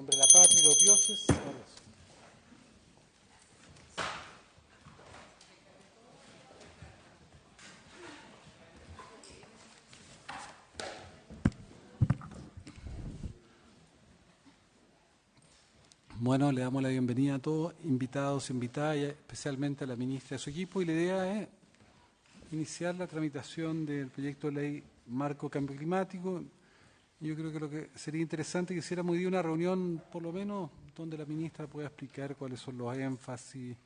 nombre de la patria y los dioses. Bueno, le damos la bienvenida a todos, invitados, invitadas, y especialmente a la ministra y a su equipo. Y la idea es iniciar la tramitación del proyecto de ley Marco Cambio Climático. Yo creo que lo que sería interesante que hiciéramos hoy día una reunión, por lo menos, donde la ministra pueda explicar cuáles son los énfasis,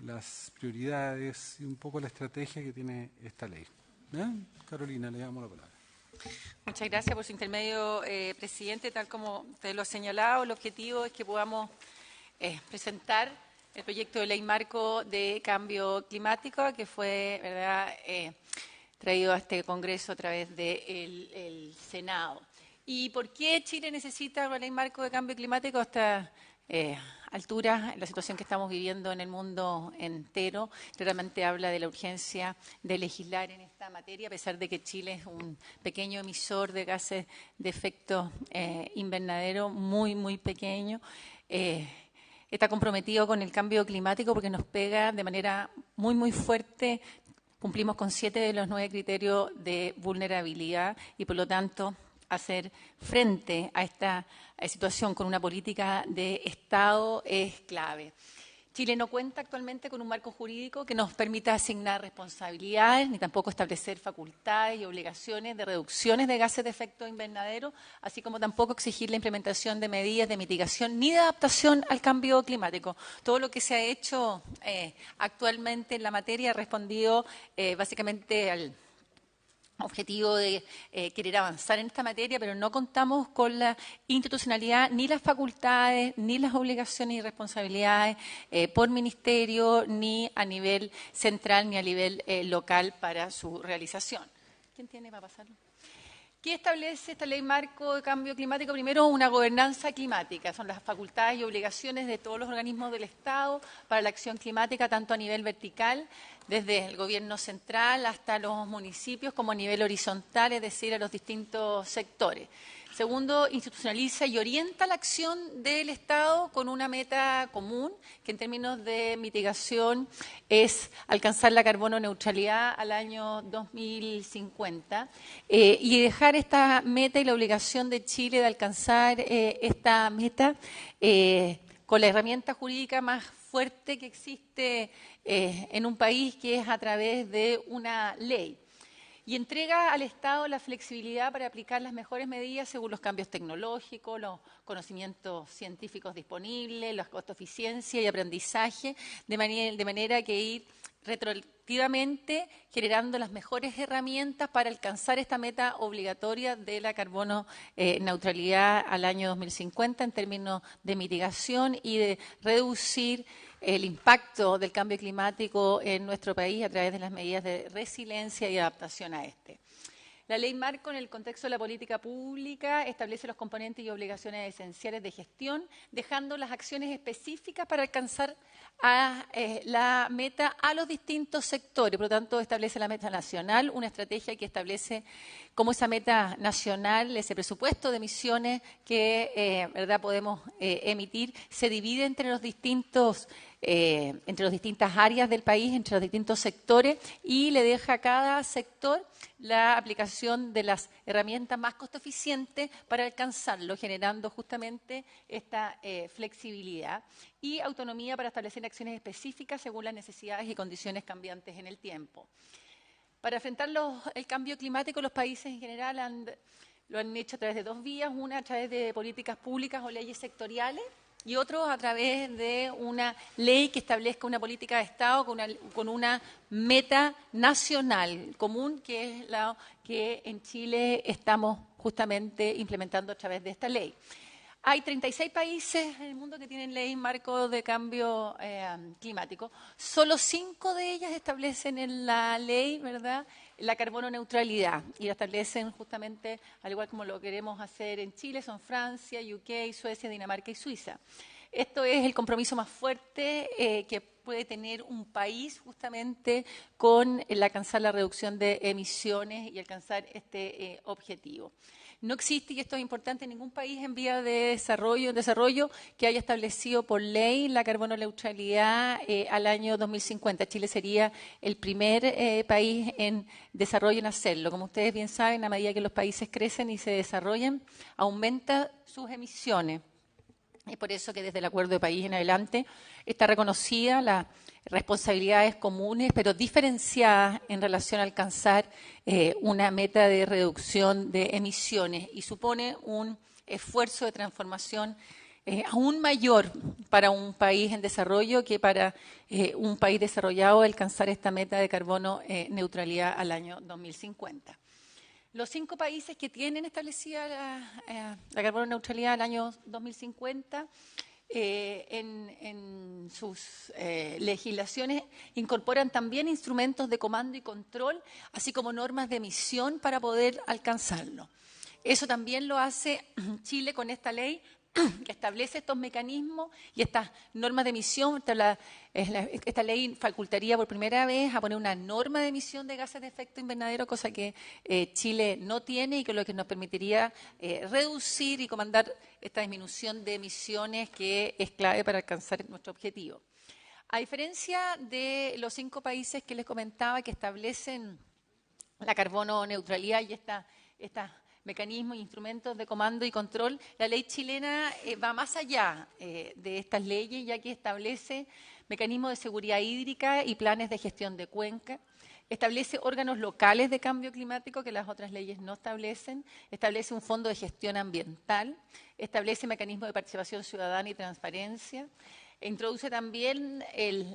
las prioridades y un poco la estrategia que tiene esta ley. Carolina, le damos la palabra. Muchas gracias por su intermedio, presidente. Tal como usted lo ha señalado, el objetivo es que podamos presentar el proyecto de ley marco de cambio climático que fue, ¿verdad?, traído a este Congreso a través del Senado. ¿Y por qué Chile necesita una ley marco de cambio climático a esta altura? La situación que estamos viviendo en el mundo entero claramente habla de la urgencia de legislar en esta materia, a pesar de que Chile es un pequeño emisor de gases de efecto invernadero, muy pequeño. Está comprometido con el cambio climático porque nos pega de manera muy fuerte. Cumplimos con 7 de los 9 criterios de vulnerabilidad y, por lo tanto, hacer frente a esta situación con una política de Estado es clave. Chile no cuenta actualmente con un marco jurídico que nos permita asignar responsabilidades, ni tampoco establecer facultades y obligaciones de reducciones de gases de efecto invernadero, así como tampoco exigir la implementación de medidas de mitigación ni de adaptación al cambio climático. Todo lo que se ha hecho actualmente en la materia ha respondido básicamente al objetivo de querer avanzar en esta materia, pero no contamos con la institucionalidad, ni las facultades, ni las obligaciones y responsabilidades por ministerio, ni a nivel central, ni a nivel local para su realización. ¿Quién tiene para pasarlo? ¿Qué establece esta ley marco de cambio climático? Primero, una gobernanza climática. Son las facultades y obligaciones de todos los organismos del Estado para la acción climática, tanto a nivel vertical, desde el gobierno central hasta los municipios, como a nivel horizontal, es decir, a los distintos sectores. Segundo, institucionaliza y orienta la acción del Estado con una meta común, que en términos de mitigación es alcanzar la carbono neutralidad al año 2050 y dejar esta meta y la obligación de Chile de alcanzar esta meta con la herramienta jurídica más fuerte que existe en un país, que es a través de una ley. Y entrega al Estado la flexibilidad para aplicar las mejores medidas según los cambios tecnológicos, los conocimientos científicos disponibles, la costo-eficiencia y aprendizaje, de manera que ir retroactivamente generando las mejores herramientas para alcanzar esta meta obligatoria de la carbono neutralidad al año 2050 en términos de mitigación y de reducir el impacto del cambio climático en nuestro país a través de las medidas de resiliencia y adaptación a este. La ley marco, en el contexto de la política pública, establece los componentes y obligaciones esenciales de gestión, dejando las acciones específicas para alcanzar la meta a los distintos sectores. Por lo tanto, establece la meta nacional, una estrategia que establece cómo esa meta nacional, ese presupuesto de emisiones que ¿verdad?, podemos emitir, se divide entre las distintas áreas del país, entre los distintos sectores, y le deja a cada sector la aplicación de las herramientas más costo eficientes para alcanzarlo, generando justamente esta flexibilidad y autonomía para establecer acciones específicas según las necesidades y condiciones cambiantes en el tiempo. Para enfrentar el cambio climático, los países en general lo han hecho a través de 2 vías, una a través de políticas públicas o leyes sectoriales, y otro a través de una ley que establezca una política de Estado con una meta nacional común, que es la que en Chile estamos justamente implementando a través de esta ley. Hay 36 países en el mundo que tienen ley marco de cambio climático. Solo 5 de ellas establecen en la ley, ¿verdad?, la carbono neutralidad, y la establecen justamente al igual como lo queremos hacer en Chile. Son Francia, UK, Suecia, Dinamarca y Suiza. Esto es el compromiso más fuerte que puede tener un país justamente con el alcanzar la reducción de emisiones y alcanzar este objetivo. No existe, y esto es importante, ningún país en vía de desarrollo que haya establecido por ley la carbono neutralidad al año 2050. Chile sería el primer país en desarrollo en hacerlo. Como ustedes bien saben, a medida que los países crecen y se desarrollan, aumentan sus emisiones. Es por eso que desde el Acuerdo de París en adelante está reconocida las responsabilidades comunes, pero diferenciadas en relación a alcanzar una meta de reducción de emisiones, y supone un esfuerzo de transformación aún mayor para un país en desarrollo que para un país desarrollado alcanzar esta meta de carbono neutralidad al año 2050. Los 5 países que tienen establecida la carbono neutralidad al año 2050 en sus legislaciones incorporan también instrumentos de comando y control, así como normas de emisión para poder alcanzarlo. Eso también lo hace Chile con esta ley que establece estos mecanismos y estas normas de emisión. Esta ley facultaría por primera vez a poner una norma de emisión de gases de efecto invernadero, cosa que Chile no tiene y que lo que nos permitiría reducir y comandar esta disminución de emisiones que es clave para alcanzar nuestro objetivo. A diferencia de los 5 países que les comentaba que establecen la carbono neutralidad y esta mecanismos e instrumentos de comando y control, la ley chilena va más allá de estas leyes, ya que establece mecanismos de seguridad hídrica y planes de gestión de cuenca, establece órganos locales de cambio climático que las otras leyes no establecen, establece un fondo de gestión ambiental, establece mecanismos de participación ciudadana y transparencia. Introduce también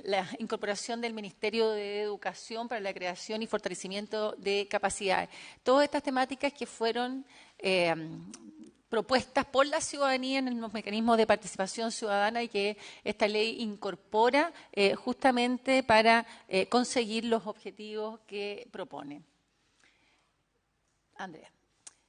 la incorporación del Ministerio de Educación para la creación y fortalecimiento de capacidades. Todas estas temáticas que fueron propuestas por la ciudadanía en los mecanismos de participación ciudadana y que esta ley incorpora justamente para conseguir los objetivos que propone. Andrea.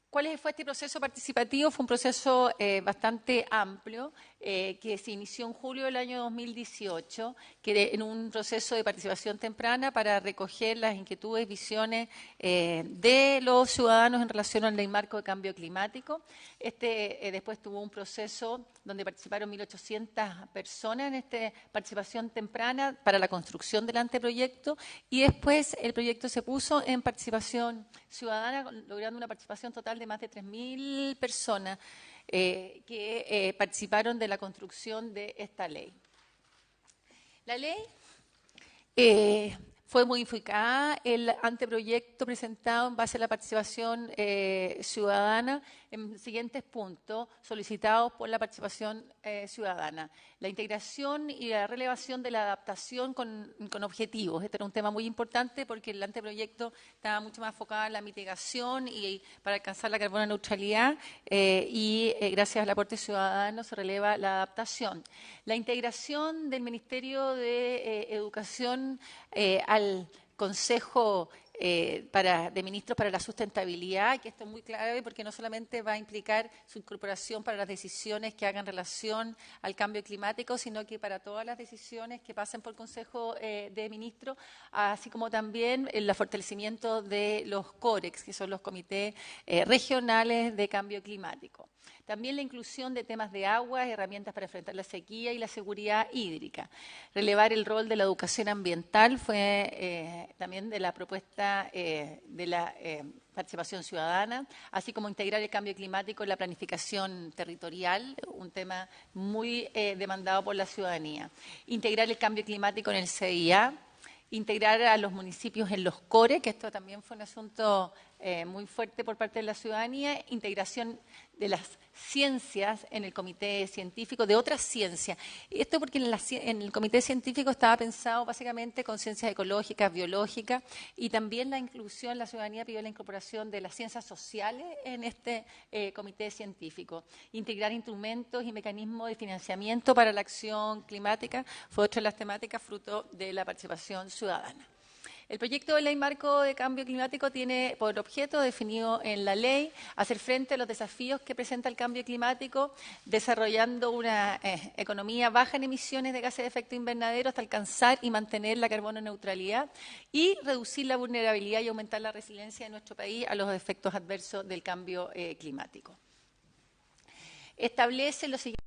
¿Cuál fue este proceso participativo? Fue un proceso bastante amplio que se inició en julio del año 2018, que en un proceso de participación temprana para recoger las inquietudes, visiones de los ciudadanos en relación al ley marco de cambio climático. Después tuvo un proceso donde participaron 1.800 personas en esta participación temprana para la construcción del anteproyecto, y después el proyecto se puso en participación ciudadana, logrando una participación total de más de 3.000 personas que participaron de la construcción de esta ley. La ley fue modificada, el anteproyecto presentado en base a la participación ciudadana en siguientes puntos solicitados por la participación ciudadana. La integración y la relevación de la adaptación con objetivos. Este era un tema muy importante porque el anteproyecto estaba mucho más enfocado en la mitigación y para alcanzar la carbono neutralidad y gracias al aporte ciudadano se releva la adaptación. La integración del Ministerio de Educación al Consejo de Ministros para la Sustentabilidad, que esto es muy clave porque no solamente va a implicar su incorporación para las decisiones que hagan relación al cambio climático, sino que para todas las decisiones que pasen por el Consejo de Ministros, así como también el fortalecimiento de los COREX, que son los comités regionales de cambio climático. También la inclusión de temas de agua, herramientas para enfrentar la sequía y la seguridad hídrica. Relevar el rol de la educación ambiental fue también de la propuesta de la participación ciudadana, así como integrar el cambio climático en la planificación territorial, un tema muy demandado por la ciudadanía. Integrar el cambio climático en el CIA. Integrar a los municipios en los CORE, que esto también fue un asunto muy fuerte por parte de la ciudadanía. Integración de las ciencias en el comité científico, de otras ciencias. Esto porque en el comité científico estaba pensado básicamente con ciencias ecológicas, biológicas, y también la inclusión, la ciudadanía pidió la incorporación de las ciencias sociales en este comité científico. Integrar instrumentos y mecanismos de financiamiento para la acción climática fue otra de las temáticas fruto de la participación ciudadana. El proyecto de ley marco de cambio climático tiene por objeto definido en la ley hacer frente a los desafíos que presenta el cambio climático, desarrollando una economía baja en emisiones de gases de efecto invernadero hasta alcanzar y mantener la carbono neutralidad y reducir la vulnerabilidad y aumentar la resiliencia de nuestro país a los efectos adversos del cambio climático. Establece lo siguiente.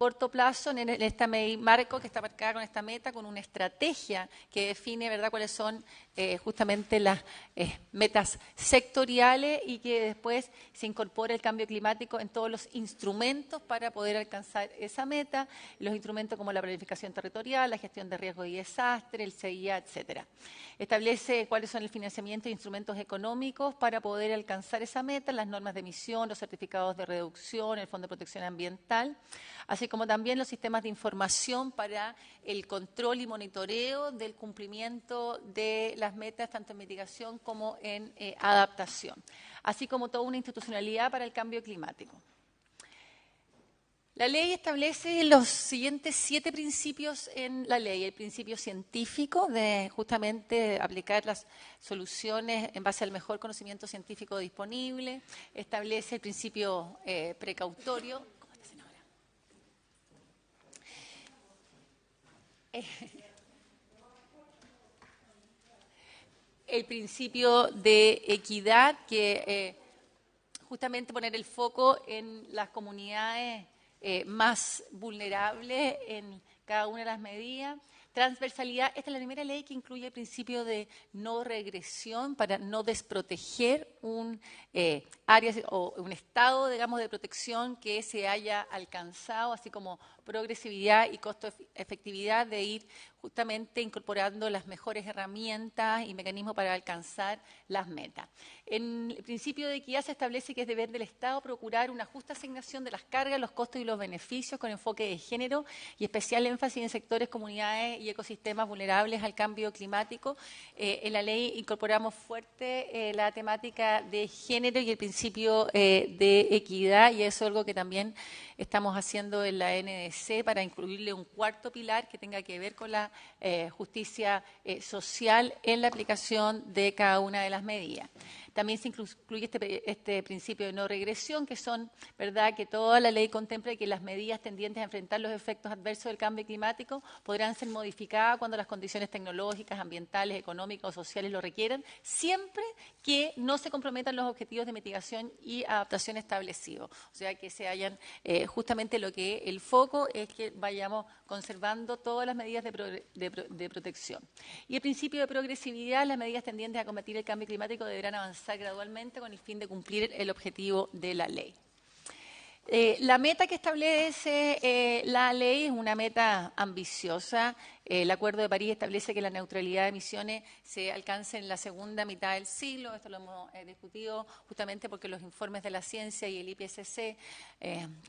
Corto plazo en esta marco que está marcada con esta meta, con una estrategia que define, ¿verdad?, cuáles son justamente las metas sectoriales y que después se incorpora el cambio climático en todos los instrumentos para poder alcanzar esa meta, los instrumentos como la planificación territorial, la gestión de riesgo y desastre, el CIA, etcétera. Establece cuáles son el financiamiento de instrumentos económicos para poder alcanzar esa meta, las normas de emisión, los certificados de reducción, el Fondo de Protección Ambiental, así como también los sistemas de información para el control y monitoreo del cumplimiento de las metas, tanto en mitigación como en adaptación, así como toda una institucionalidad para el cambio climático. La ley establece los siguientes 7 principios en la ley. El principio científico de justamente aplicar las soluciones en base al mejor conocimiento científico disponible. Establece el principio precautorio. El principio de equidad, que justamente poner el foco en las comunidades más vulnerables en cada una de las medidas. Transversalidad, esta es la primera ley que incluye el principio de no regresión para no desproteger un área o un estado, digamos, de protección que se haya alcanzado, así como progresividad y costo-efectividad de ir justamente incorporando las mejores herramientas y mecanismos para alcanzar las metas. En el principio de equidad se establece que es deber del Estado procurar una justa asignación de las cargas, los costos y los beneficios con enfoque de género y especial énfasis en sectores, comunidades y ecosistemas vulnerables al cambio climático. En la ley incorporamos fuerte la temática de género y el principio de equidad, y eso es algo que también estamos haciendo en la NDC para incluirle un cuarto pilar que tenga que ver con la justicia social en la aplicación de cada una de las medidas. También se incluye este principio de no regresión, que son, ¿verdad?, que toda la ley contempla que las medidas tendientes a enfrentar los efectos adversos del cambio climático podrán ser modificadas cuando las condiciones tecnológicas, ambientales, económicas o sociales lo requieran, siempre que no se comprometan los objetivos de mitigación y adaptación establecidos. O sea, que se hayan, justamente lo que el foco es que vayamos conservando todas las medidas de protección. Y el principio de progresividad, las medidas tendientes a combatir el cambio climático deberán avanzar gradualmente con el fin de cumplir el objetivo de la ley. La meta que establece la ley es una meta ambiciosa. El Acuerdo de París establece que la neutralidad de emisiones se alcance en la segunda mitad del siglo. Esto lo hemos discutido justamente porque los informes de la ciencia y el IPCC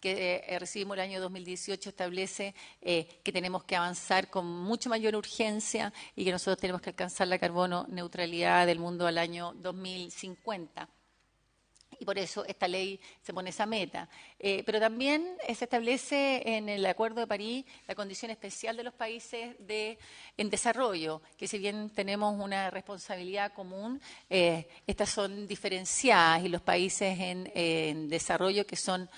que recibimos el año 2018 establece que tenemos que avanzar con mucho mayor urgencia y que nosotros tenemos que alcanzar la carbono neutralidad del mundo al año 2050. Y por eso esta ley se pone esa meta. Pero también se establece en el Acuerdo de París la condición especial de los países en desarrollo, que si bien tenemos una responsabilidad común, estas son diferenciadas, y los países en desarrollo, que son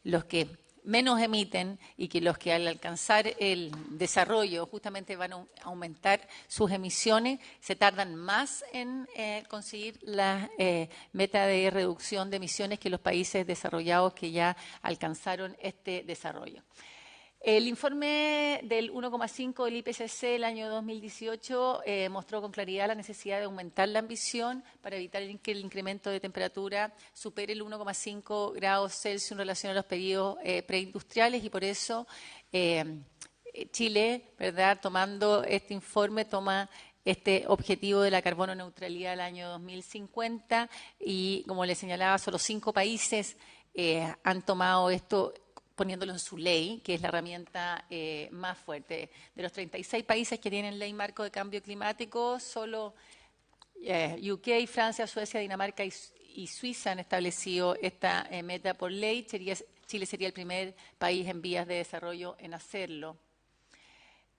los que menos emiten y que los que al alcanzar el desarrollo justamente van a aumentar sus emisiones, se tardan más en conseguir la meta de reducción de emisiones que los países desarrollados que ya alcanzaron este desarrollo. El informe del 1,5 del IPCC del año 2018 mostró con claridad la necesidad de aumentar la ambición para evitar que el incremento de temperatura supere el 1,5 grados Celsius en relación a los periodos preindustriales, y por eso Chile, ¿verdad?, tomando este informe, toma este objetivo de la carbono neutralidad al año 2050, y como les señalaba, solo 5 países han tomado esto, poniéndolo en su ley, que es la herramienta más fuerte. De los 36 países que tienen ley marco de cambio climático, solo UK, Francia, Suecia, Dinamarca y Suiza han establecido esta meta por ley. Chile sería el primer país en vías de desarrollo en hacerlo.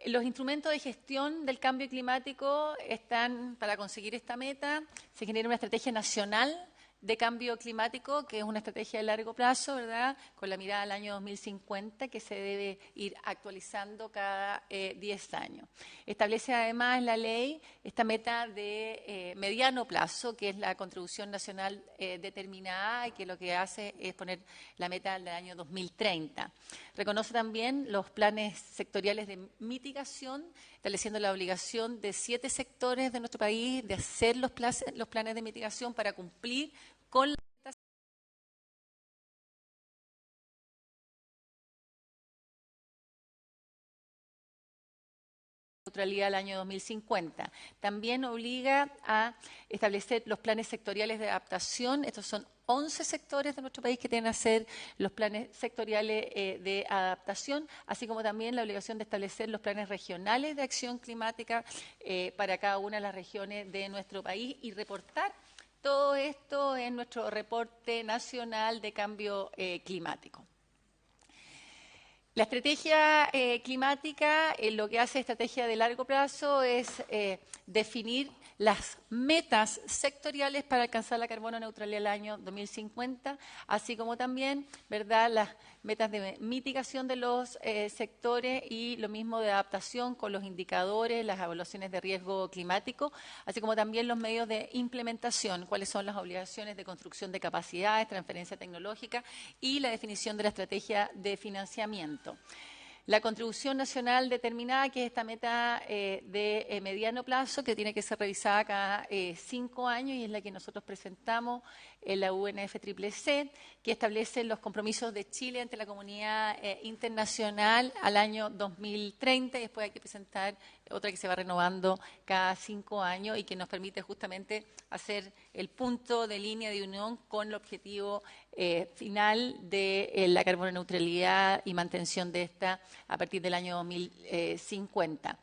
Los instrumentos de gestión del cambio climático están para conseguir esta meta. Se genera una estrategia nacional de cambio climático, que es una estrategia de largo plazo, ¿verdad?, con la mirada al año 2050, que se debe ir actualizando cada 10 años. Establece además en la ley esta meta de mediano plazo, que es la contribución nacional determinada, y que lo que hace es poner la meta del año 2030. Reconoce también los planes sectoriales de mitigación, estableciendo la obligación de 7 sectores de nuestro país de hacer los planes de mitigación para cumplir con la neutralidad al año 2050. También obliga a establecer los planes sectoriales de adaptación. Estos son 11 sectores de nuestro país que tienen que hacer los planes sectoriales de adaptación, así como también la obligación de establecer los planes regionales de acción climática para cada una de las regiones de nuestro país y reportar todo esto en nuestro reporte nacional de cambio climático. La estrategia climática, lo que hace estrategia de largo plazo es definir las metas sectoriales para alcanzar la carbono neutralidad al año 2050, así como también, ¿verdad?, las metas de mitigación de los sectores y lo mismo de adaptación con los indicadores, las evaluaciones de riesgo climático, así como también los medios de implementación, cuáles son las obligaciones de construcción de capacidades, transferencia tecnológica y la definición de la estrategia de financiamiento. La contribución nacional determinada, que es esta meta de mediano plazo, que tiene que ser revisada cada 5 años y es la que nosotros presentamos en la UNFCCC, que establece los compromisos de Chile ante la comunidad internacional al año 2030 y después hay que presentar otra que se va renovando cada 5 años y que nos permite justamente hacer el punto de línea de unión con el objetivo final de la carbono neutralidad y mantención de esta a partir del año 2050.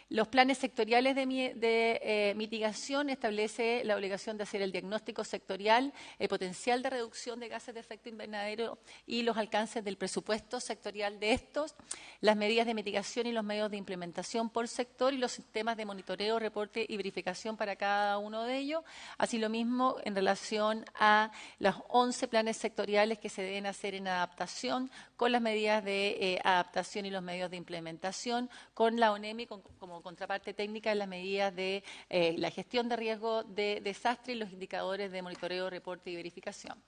Los planes sectoriales de mitigación establece la obligación de hacer el diagnóstico sectorial, el potencial de reducción de gases de efecto invernadero y los alcances del presupuesto sectorial de estos, las medidas de mitigación y los medios de implementación por sector y los sistemas de monitoreo, reporte y verificación para cada uno de ellos, así lo mismo en relación a los 11 planes sectoriales que se deben hacer en adaptación, con las medidas de adaptación y los medios de implementación, con la ONEMI como contraparte técnica en las medidas de la gestión de riesgo de desastre y los indicadores de monitoreo, reporte y verificación.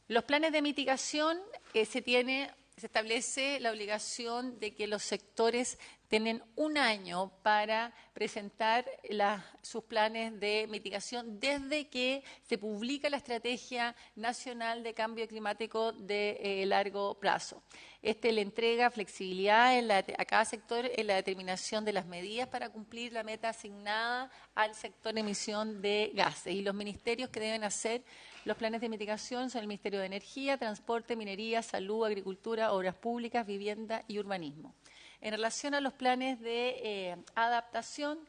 Los planes de mitigación se establece la obligación de que los sectores tienen 1 año para presentar sus planes de mitigación desde que se publica la Estrategia Nacional de Cambio Climático de largo plazo. Le entrega flexibilidad a cada sector en la determinación de las medidas para cumplir la meta asignada al sector de emisión de gases. Y los ministerios que deben hacer los planes de mitigación son el Ministerio de Energía, Transporte, Minería, Salud, Agricultura, Obras Públicas, Vivienda y Urbanismo. En relación a los planes de adaptación,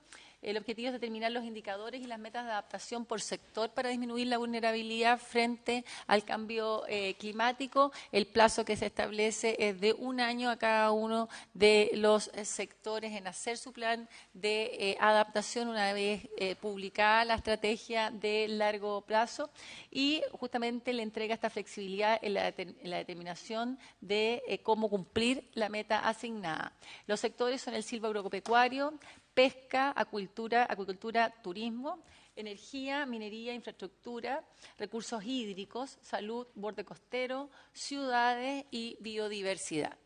el objetivo es determinar los indicadores y las metas de adaptación por sector para disminuir la vulnerabilidad frente al cambio climático. El plazo que se establece es de 1 año a cada uno de los sectores en hacer su plan de adaptación una vez publicada la estrategia de largo plazo y justamente le entrega esta flexibilidad en la determinación de cómo cumplir la meta asignada. Los sectores son el silvoagropecuario, pesca, acuicultura, turismo, energía, minería, infraestructura, recursos hídricos, salud, borde costero, ciudades y biodiversidad.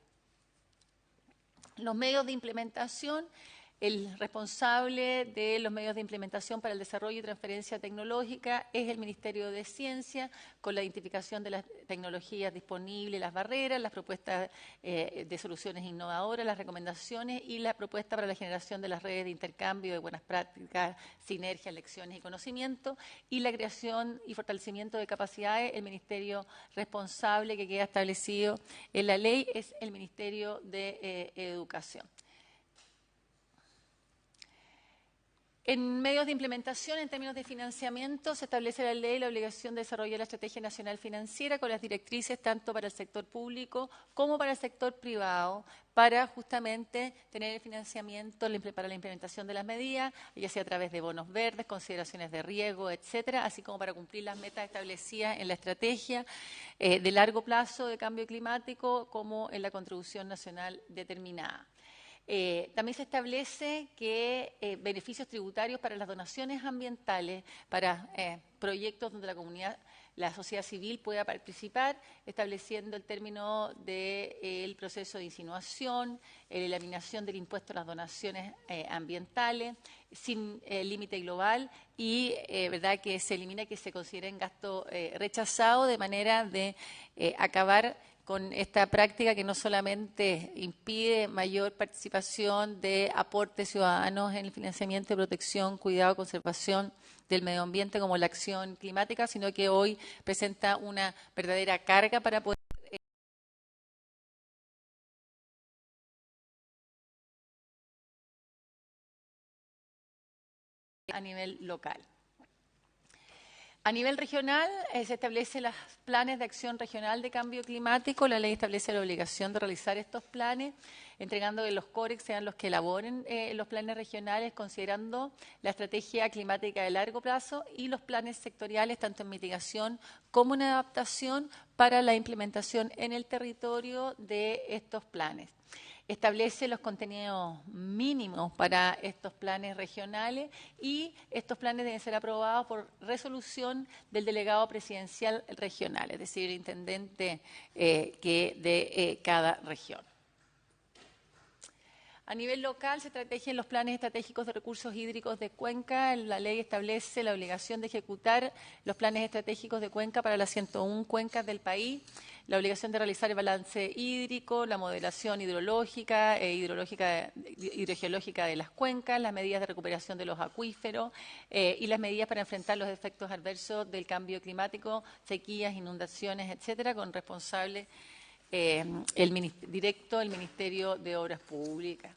Los medios de implementación. El responsable de los medios de implementación para el desarrollo y transferencia tecnológica es el Ministerio de Ciencia, con la identificación de las tecnologías disponibles, las barreras, las propuestas de soluciones innovadoras, las recomendaciones y la propuesta para la generación de las redes de intercambio de buenas prácticas, sinergias, lecciones y conocimiento, y la creación y fortalecimiento de capacidades. El ministerio responsable que queda establecido en la ley es el Ministerio de Educación. En medios de implementación, en términos de financiamiento, se establece la ley la obligación de desarrollar la estrategia nacional financiera con las directrices tanto para el sector público como para el sector privado, para justamente tener el financiamiento para la implementación de las medidas, ya sea a través de bonos verdes, consideraciones de riesgo, etcétera, así como para cumplir las metas establecidas en la estrategia de largo plazo de cambio climático, como en la contribución nacional determinada. También se establece que beneficios tributarios para las donaciones ambientales, para proyectos donde la sociedad civil pueda participar, estableciendo el término del proceso de insinuación, la eliminación del impuesto a las donaciones ambientales, sin límite global y verdad que se elimina que se consideren gasto rechazado, de manera de acabar con esta práctica que no solamente impide mayor participación de aportes ciudadanos en el financiamiento de protección, cuidado, conservación del medio ambiente como la acción climática, sino que hoy presenta una verdadera carga para poder a nivel local. A nivel regional, se establecen los planes de acción regional de cambio climático. La ley establece la obligación de realizar estos planes, entregando que los COREX sean los que elaboren los planes regionales, considerando la estrategia climática de largo plazo y los planes sectoriales, tanto en mitigación como en adaptación, para la implementación en el territorio de estos planes. Establece los contenidos mínimos para estos planes regionales y estos planes deben ser aprobados por resolución del delegado presidencial regional, es decir, el intendente de cada región. A nivel local se estrategian los planes estratégicos de recursos hídricos de Cuenca. La ley establece la obligación de ejecutar los planes estratégicos de Cuenca para las 101 cuencas del país, la obligación de realizar el balance hídrico, la modelación hidrológica e hidrogeológica de las cuencas, las medidas de recuperación de los acuíferos y las medidas para enfrentar los efectos adversos del cambio climático, sequías, inundaciones, etcétera, con responsable directo el Ministerio de Obras Públicas.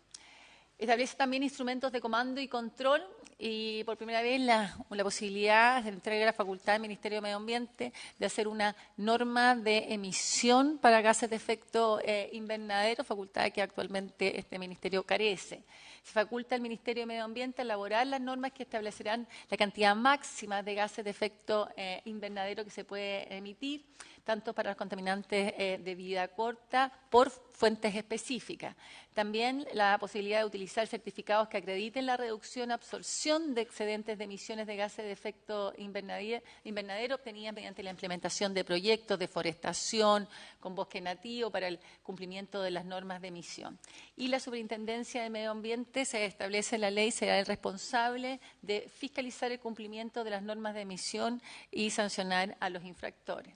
Establece también instrumentos de comando y control y por primera vez la posibilidad de entregar la facultad al Ministerio de Medio Ambiente de hacer una norma de emisión para gases de efecto invernadero, facultad que actualmente este ministerio carece. Se faculta al Ministerio de Medio Ambiente a elaborar las normas que establecerán la cantidad máxima de gases de efecto invernadero que se puede emitir, tanto para los contaminantes de vida corta por fuentes específicas. También la posibilidad de utilizar certificados que acrediten la reducción absorción de excedentes de emisiones de gases de efecto invernadero obtenidas mediante la implementación de proyectos de forestación con bosque nativo para el cumplimiento de las normas de emisión. Y la Superintendencia de Medio Ambiente, se establece en la ley, será el responsable de fiscalizar el cumplimiento de las normas de emisión y sancionar a los infractores.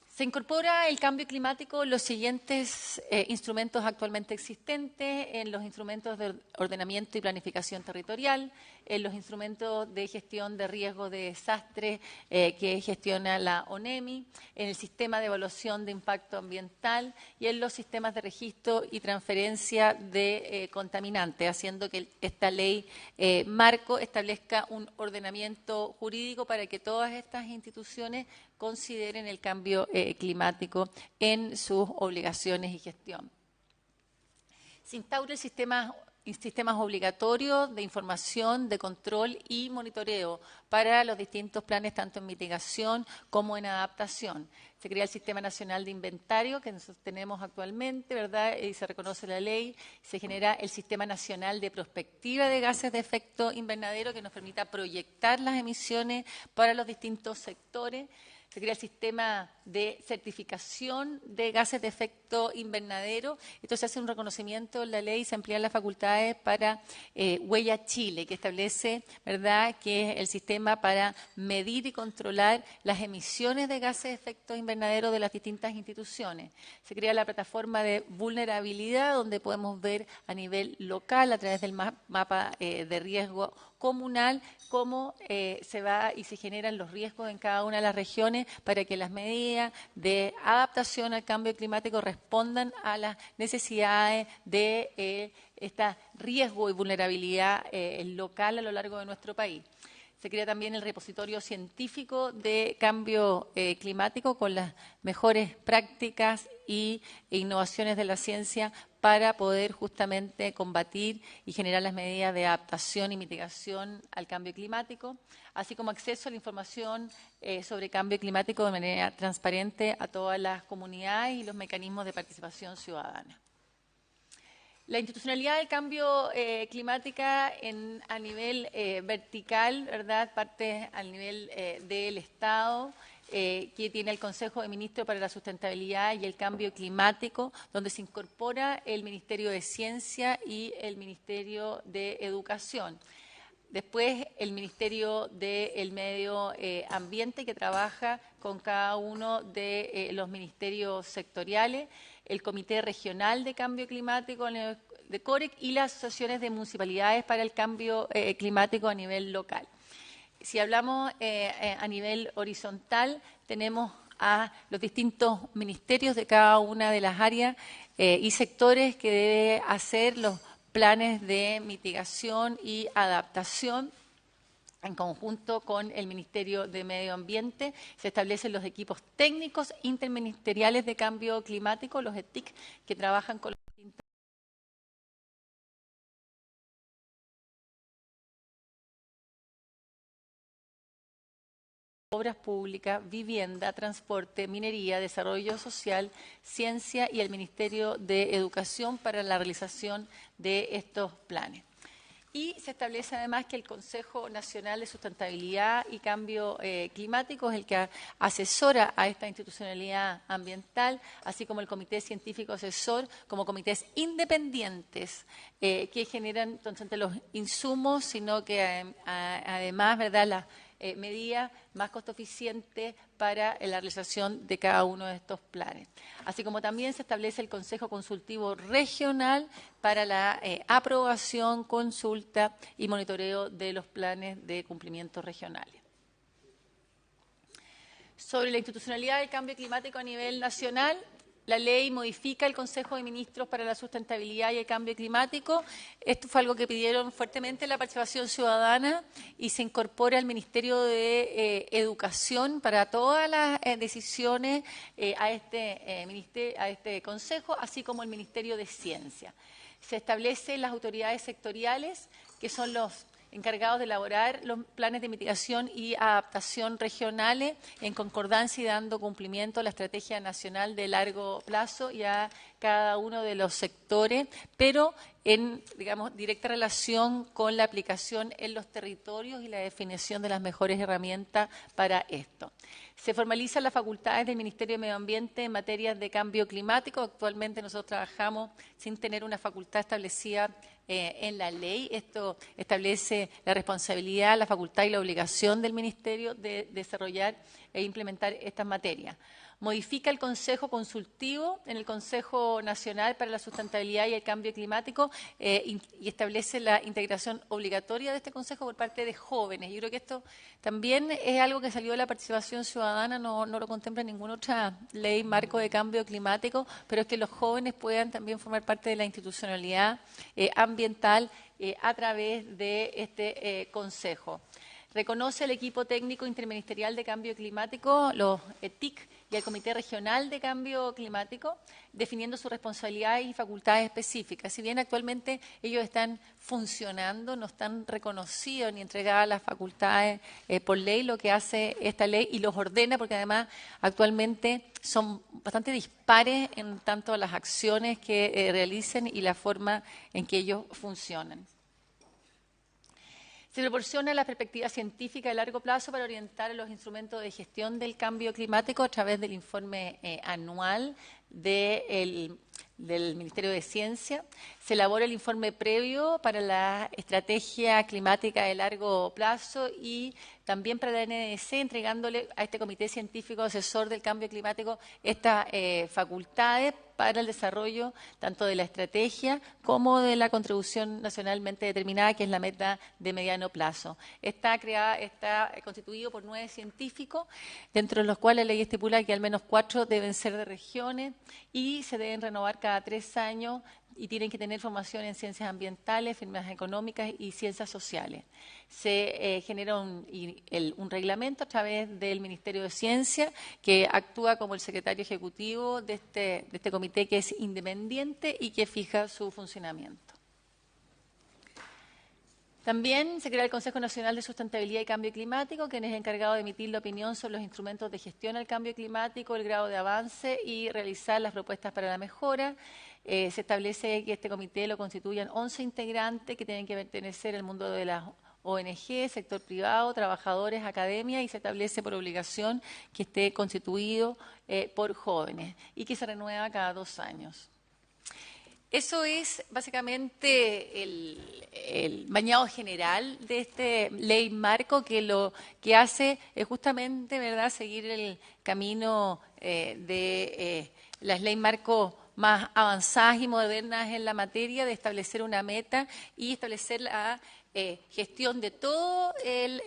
Se incorpora el cambio climático en los siguientes instrumentos actualmente existentes, en los instrumentos de ordenamiento y planificación territorial, en los instrumentos de gestión de riesgo de desastre que gestiona la ONEMI, en el sistema de evaluación de impacto ambiental y en los sistemas de registro y transferencia de contaminantes, haciendo que esta ley marco establezca un ordenamiento jurídico para que todas estas instituciones consideren el cambio climático en sus obligaciones y gestión. Se instaura el sistemas obligatorios de información, de control y monitoreo para los distintos planes, tanto en mitigación como en adaptación. Se crea el Sistema Nacional de Inventario, que nosotros tenemos actualmente, ¿verdad? Y se reconoce la ley. Se genera el Sistema Nacional de Prospectiva de Gases de Efecto Invernadero, que nos permita proyectar las emisiones para los distintos sectores. Se crea el sistema de certificación de gases de efecto invernadero. Entonces se hace un reconocimiento en la ley y se amplían las facultades para Huella Chile, que establece, ¿verdad?, que es el sistema para medir y controlar las emisiones de gases de efecto invernadero de las distintas instituciones. Se crea la plataforma de vulnerabilidad, donde podemos ver a nivel local, a través del mapa de riesgo comunal, cómo se va y se generan los riesgos en cada una de las regiones para que las medidas de adaptación al cambio climático respondan a las necesidades de este riesgo y vulnerabilidad local a lo largo de nuestro país. Se crea también el repositorio científico de cambio climático con las mejores prácticas e innovaciones de la ciencia para poder justamente combatir y generar las medidas de adaptación y mitigación al cambio climático, así como acceso a la información sobre cambio climático de manera transparente a todas las comunidades y los mecanismos de participación ciudadana. La institucionalidad del cambio climática a nivel vertical, ¿verdad? Parte al nivel del Estado, que tiene el Consejo de Ministros para la Sustentabilidad y el Cambio Climático, donde se incorpora el Ministerio de Ciencia y el Ministerio de Educación. Después, el Ministerio del Medio Ambiente, que trabaja con cada uno de los ministerios sectoriales, el Comité Regional de Cambio Climático de COREC y las asociaciones de municipalidades para el cambio climático a nivel local. Si hablamos a nivel horizontal, tenemos a los distintos ministerios de cada una de las áreas y sectores que debe hacer los planes de mitigación y adaptación. En conjunto con el Ministerio de Medio Ambiente se establecen los equipos técnicos interministeriales de cambio climático, los ETIC, que trabajan con los distintos obras públicas, vivienda, transporte, minería, desarrollo social, ciencia y el Ministerio de Educación para la realización de estos planes. Y se establece además que el Consejo Nacional de Sustentabilidad y Cambio Climático es el que asesora a esta institucionalidad ambiental, así como el Comité Científico Asesor, como comités independientes que generan no solamente los insumos, sino que además, ¿verdad?, las medidas más costo eficientes para la realización de cada uno de estos planes. Así como también se establece el Consejo Consultivo Regional para la aprobación, consulta y monitoreo de los planes de cumplimiento regionales. Sobre la institucionalidad del cambio climático a nivel nacional, la ley modifica el Consejo de Ministros para la Sustentabilidad y el Cambio Climático. Esto fue algo que pidieron fuertemente la participación ciudadana y se incorpora al Ministerio de Educación para todas las decisiones a este Consejo, así como el Ministerio de Ciencia. Se establecen las autoridades sectoriales, que son los encargados de elaborar los planes de mitigación y adaptación regionales en concordancia y dando cumplimiento a la Estrategia Nacional de Largo Plazo y a cada uno de los sectores, pero en, digamos, directa relación con la aplicación en los territorios y la definición de las mejores herramientas para esto. Se formalizan las facultades del Ministerio de Medio Ambiente en materias de cambio climático. Actualmente nosotros trabajamos sin tener una facultad establecida en la ley. Esto establece la responsabilidad, la facultad y la obligación del Ministerio de desarrollar e implementar estas materias. Modifica el Consejo Consultivo en el Consejo Nacional para la Sustentabilidad y el Cambio Climático y establece la integración obligatoria de este Consejo por parte de jóvenes. Yo creo que esto también es algo que salió de la participación ciudadana, no lo contempla ninguna otra ley marco de cambio climático, pero es que los jóvenes puedan también formar parte de la institucionalidad ambiental a través de este Consejo. Reconoce el equipo técnico interministerial de cambio climático, los ETIC, y el Comité Regional de Cambio Climático, definiendo sus responsabilidades y facultades específicas. Si bien actualmente ellos están funcionando, no están reconocidos ni entregadas las facultades por ley, lo que hace esta ley y los ordena, porque además actualmente son bastante dispares en tanto las acciones que realicen y la forma en que ellos funcionan. Se proporciona la perspectiva científica de largo plazo para orientar los instrumentos de gestión del cambio climático a través del informe anual del Ministerio de Ciencia. Se elabora el informe previo para la estrategia climática de largo plazo y también para la NDC, entregándole a este Comité Científico Asesor del Cambio Climático estas facultades para el desarrollo tanto de la estrategia como de la contribución nacionalmente determinada, que es la meta de mediano plazo. Está constituido por 9 científicos, dentro de los cuales la ley estipula que al menos 4 deben ser de regiones y se deben renovar cada 3 años y tienen que tener formación en ciencias ambientales, firmas económicas y ciencias sociales. Se genera un reglamento a través del Ministerio de Ciencia, que actúa como el secretario ejecutivo de este comité, que es independiente y que fija su funcionamiento. También se crea el Consejo Nacional de Sustentabilidad y Cambio Climático, quien es encargado de emitir la opinión sobre los instrumentos de gestión al cambio climático, el grado de avance y realizar las propuestas para la mejora. Se establece que este comité lo constituyan 11 integrantes que tienen que pertenecer al mundo de las ONG, sector privado, trabajadores, academia, y se establece por obligación que esté constituido por jóvenes y que se renueva cada 2 años. Eso es básicamente el bañado general de esta ley marco, que lo que hace es justamente, ¿verdad?, seguir el camino de las leyes marco más avanzadas y modernas en la materia, de establecer una meta y establecer la gestión de todo el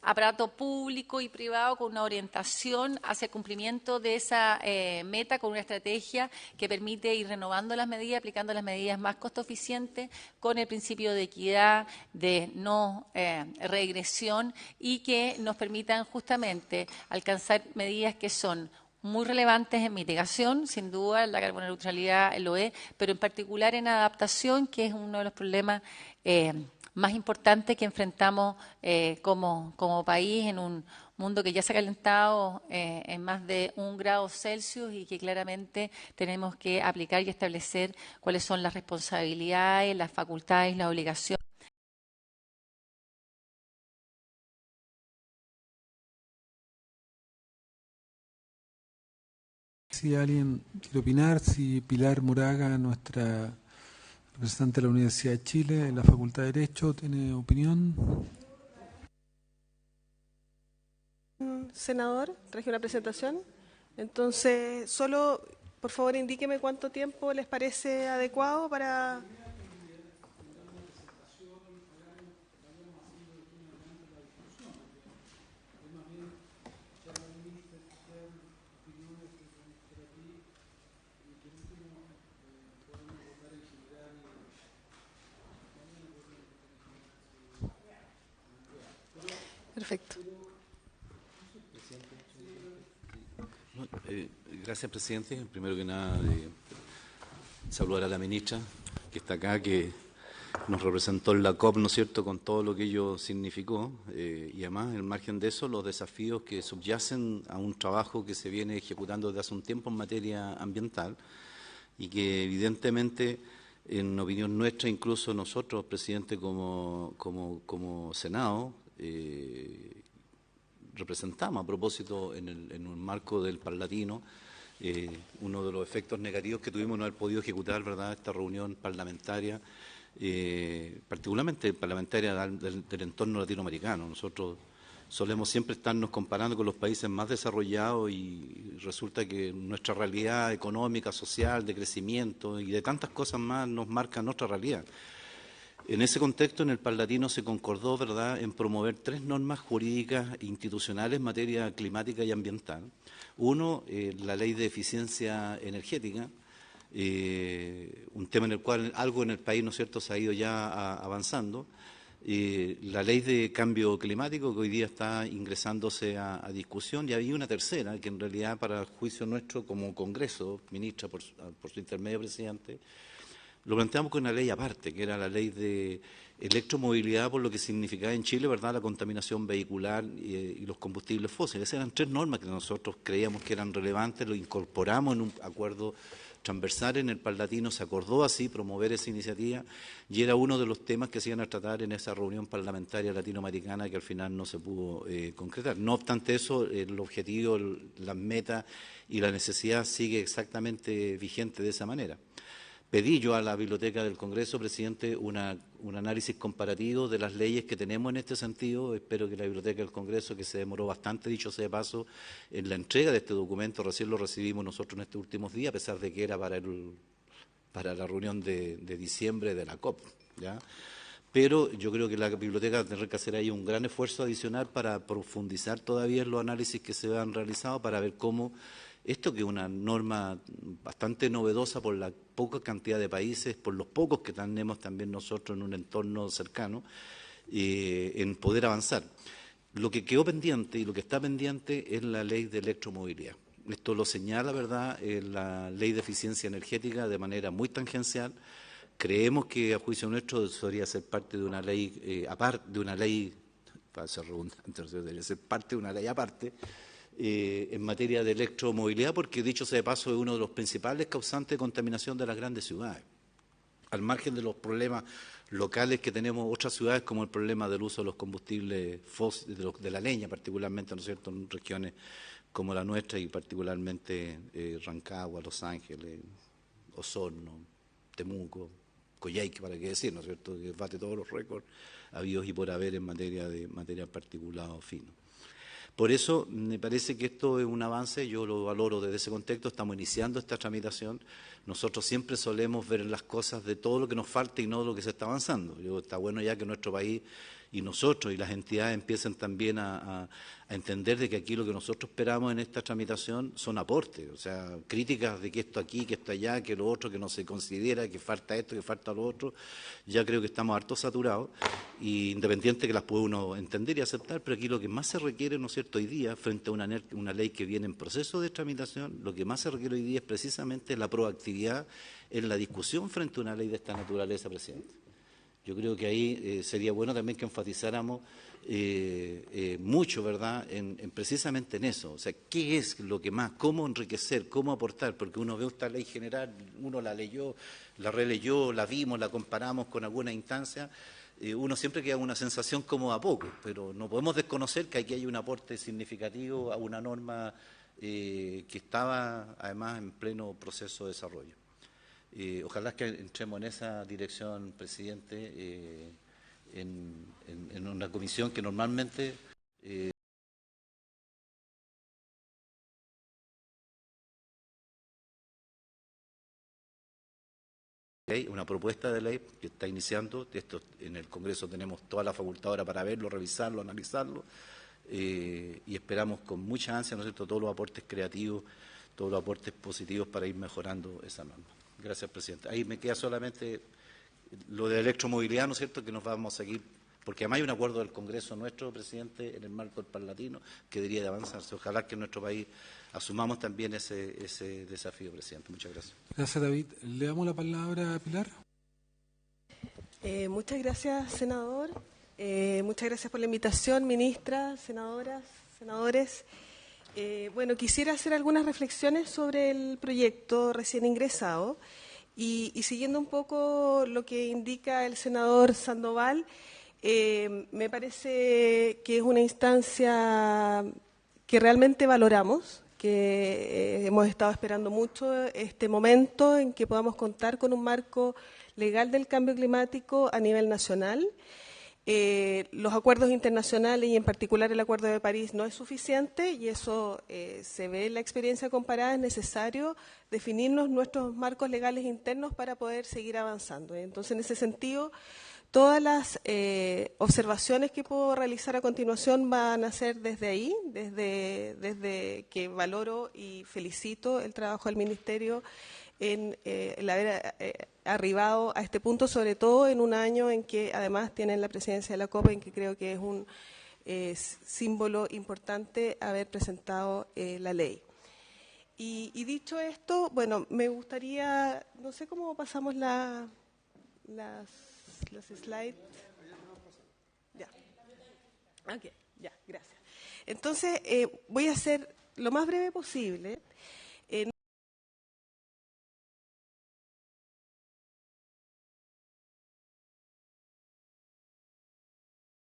aparato público y privado con una orientación hacia el cumplimiento de esa meta, con una estrategia que permite ir renovando las medidas, aplicando las medidas más costo eficientes, con el principio de equidad, de no regresión, y que nos permitan justamente alcanzar medidas que son muy relevantes en mitigación, sin duda la carboneutralidad lo es, pero en particular en adaptación, que es uno de los problemas más importantes que enfrentamos como país en un mundo que ya se ha calentado en más de 1 grado Celsius, y que claramente tenemos que aplicar y establecer cuáles son las responsabilidades, las facultades, las obligaciones. Si alguien quiere opinar, si Pilar Moraga, nuestra representante de la Universidad de Chile en la Facultad de Derecho, tiene opinión. Senador, traje una presentación. Entonces, solo, por favor, indíqueme cuánto tiempo les parece adecuado para... Perfecto. Gracias, presidente. Primero que nada, saludar a la ministra que está acá, que nos representó en la COP, ¿no es cierto?, con todo lo que ello significó, y además, en margen de eso, los desafíos que subyacen a un trabajo que se viene ejecutando desde hace un tiempo en materia ambiental, y que evidentemente, en opinión nuestra, incluso nosotros, presidente, como Senado, representamos a propósito en un marco del Parlatino. Uno de los efectos negativos que tuvimos no haber podido ejecutar, ¿verdad?, esta reunión parlamentaria, particularmente parlamentaria del entorno latinoamericano. Nosotros solemos siempre estarnos comparando con los países más desarrollados, y resulta que nuestra realidad económica, social, de crecimiento y de tantas cosas más nos marca nuestra realidad. En ese contexto, en el Parlatino se concordó, ¿verdad?, en promover 3 normas jurídicas institucionales en materia climática y ambiental. Uno, la Ley de Eficiencia Energética, un tema en el cual algo en el país, ¿no es cierto?, se ha ido ya avanzando. La Ley de Cambio Climático, que hoy día está ingresándose a discusión, y había una tercera, que en realidad, para el juicio nuestro como Congreso, ministra, por su intermedio, presidente, lo planteamos con una ley aparte, que era la ley de electromovilidad, por lo que significaba en Chile, ¿verdad?, la contaminación vehicular y los combustibles fósiles. Esas eran 3 normas que nosotros creíamos que eran relevantes, lo incorporamos en un acuerdo transversal en el Parlatino, se acordó así promover esa iniciativa, y era uno de los temas que se iban a tratar en esa reunión parlamentaria latinoamericana, que al final no se pudo concretar. No obstante eso, el objetivo, las metas y la necesidad sigue exactamente vigente de esa manera. pedí yo a la Biblioteca del Congreso, presidente, un análisis comparativo de las leyes que tenemos en este sentido. Espero que la Biblioteca del Congreso, que se demoró bastante, dicho sea de paso, en la entrega de este documento, recién lo recibimos nosotros en estos últimos días, a pesar de que era para la reunión de diciembre de la COP, ¿ya? Pero yo creo que la biblioteca tendrá que hacer ahí un gran esfuerzo adicional para profundizar todavía en los análisis que se han realizado, para ver cómo esto, que es una norma bastante novedosa por la poca cantidad de países, por los pocos que tenemos también nosotros en un entorno cercano, en poder avanzar. Lo que quedó pendiente y lo que está pendiente es la ley de electromovilidad. Esto lo señala, ¿verdad?, la ley de eficiencia energética de manera muy tangencial. Creemos que, a juicio nuestro, debería ser parte de una ley aparte, para ser redundante, debería ser parte de una ley aparte, en materia de electromovilidad, porque, dicho sea de paso, es uno de los principales causantes de contaminación de las grandes ciudades. Al margen de los problemas locales que tenemos otras ciudades, como el problema del uso de los combustibles fósiles, de la leña particularmente, ¿no es cierto?, en regiones como la nuestra y particularmente Rancagua, Los Ángeles, Osorno, Temuco, Coyhaique, para qué decir, ¿no es cierto?, que bate todos los récords habidos y por haber en materia de material particulado fino. Por eso me parece que esto es un avance, yo lo valoro desde ese contexto. Estamos iniciando esta tramitación. Nosotros siempre solemos ver las cosas de todo lo que nos falta y no de lo que se está avanzando. Está bueno ya que nuestro país y nosotros y las entidades empiecen también a entender de que aquí lo que nosotros esperamos en esta tramitación son aportes, o sea, críticas de que esto aquí, que esto allá, que lo otro, que no se considera, que falta esto, que falta lo otro. Ya creo que estamos harto saturados, y independiente que las puede uno entender y aceptar, pero aquí lo que más se requiere, ¿no es cierto?, hoy día, frente a una ley que viene en proceso de tramitación, lo que más se requiere hoy día es precisamente la proactividad en la discusión frente a una ley de esta naturaleza, presidente. Yo creo que ahí sería bueno también que enfatizáramos mucho, ¿verdad?, precisamente en eso. O sea, ¿qué es lo que más? ¿Cómo enriquecer? ¿Cómo aportar? Porque uno ve esta ley general, uno la leyó, la releyó, la vimos, la comparamos con alguna instancia, uno siempre queda una sensación como a poco, pero no podemos desconocer que aquí hay un aporte significativo a una norma que estaba además en pleno proceso de desarrollo. Ojalá que entremos en esa dirección, presidente, en una comisión que normalmente una propuesta de ley que está iniciando. Esto en el Congreso tenemos toda la facultad ahora para verlo, revisarlo, analizarlo, y esperamos con mucha ansia, ¿no es cierto?, todos los aportes creativos, todos los aportes positivos para ir mejorando esa norma. Gracias, presidente. Ahí me queda solamente lo de electromovilidad, ¿no es cierto?, que nos vamos a seguir, porque además hay un acuerdo del Congreso nuestro, presidente, en el marco del Parlatino, que debería de avanzarse. Ojalá que en nuestro país asumamos también ese desafío, presidente. Muchas gracias. Gracias, David. Le damos la palabra a Pilar. Muchas gracias, senador. Muchas gracias por la invitación, ministra, senadoras, senadores. Bueno, quisiera hacer algunas reflexiones sobre el proyecto recién ingresado y siguiendo un poco lo que indica el senador Sandoval, me parece que es una instancia que realmente valoramos, que hemos estado esperando mucho este momento en que podamos contar con un marco legal del cambio climático a nivel nacional. Los acuerdos internacionales y en particular el Acuerdo de París no es suficiente y eso se ve en la experiencia comparada. Es necesario definirnos nuestros marcos legales internos para poder seguir avanzando. Entonces, en ese sentido, todas las observaciones que puedo realizar a continuación van a ser desde ahí, desde que valoro y felicito el trabajo del Ministerio en el haber arribado a este punto, sobre todo en un año en que además tienen la presidencia de la COP, en que creo que es un símbolo importante haber presentado la ley. Y dicho esto, bueno, me gustaría, no sé cómo pasamos las slides. Ya. Ok, ya, gracias. Entonces, voy a ser lo más breve posible.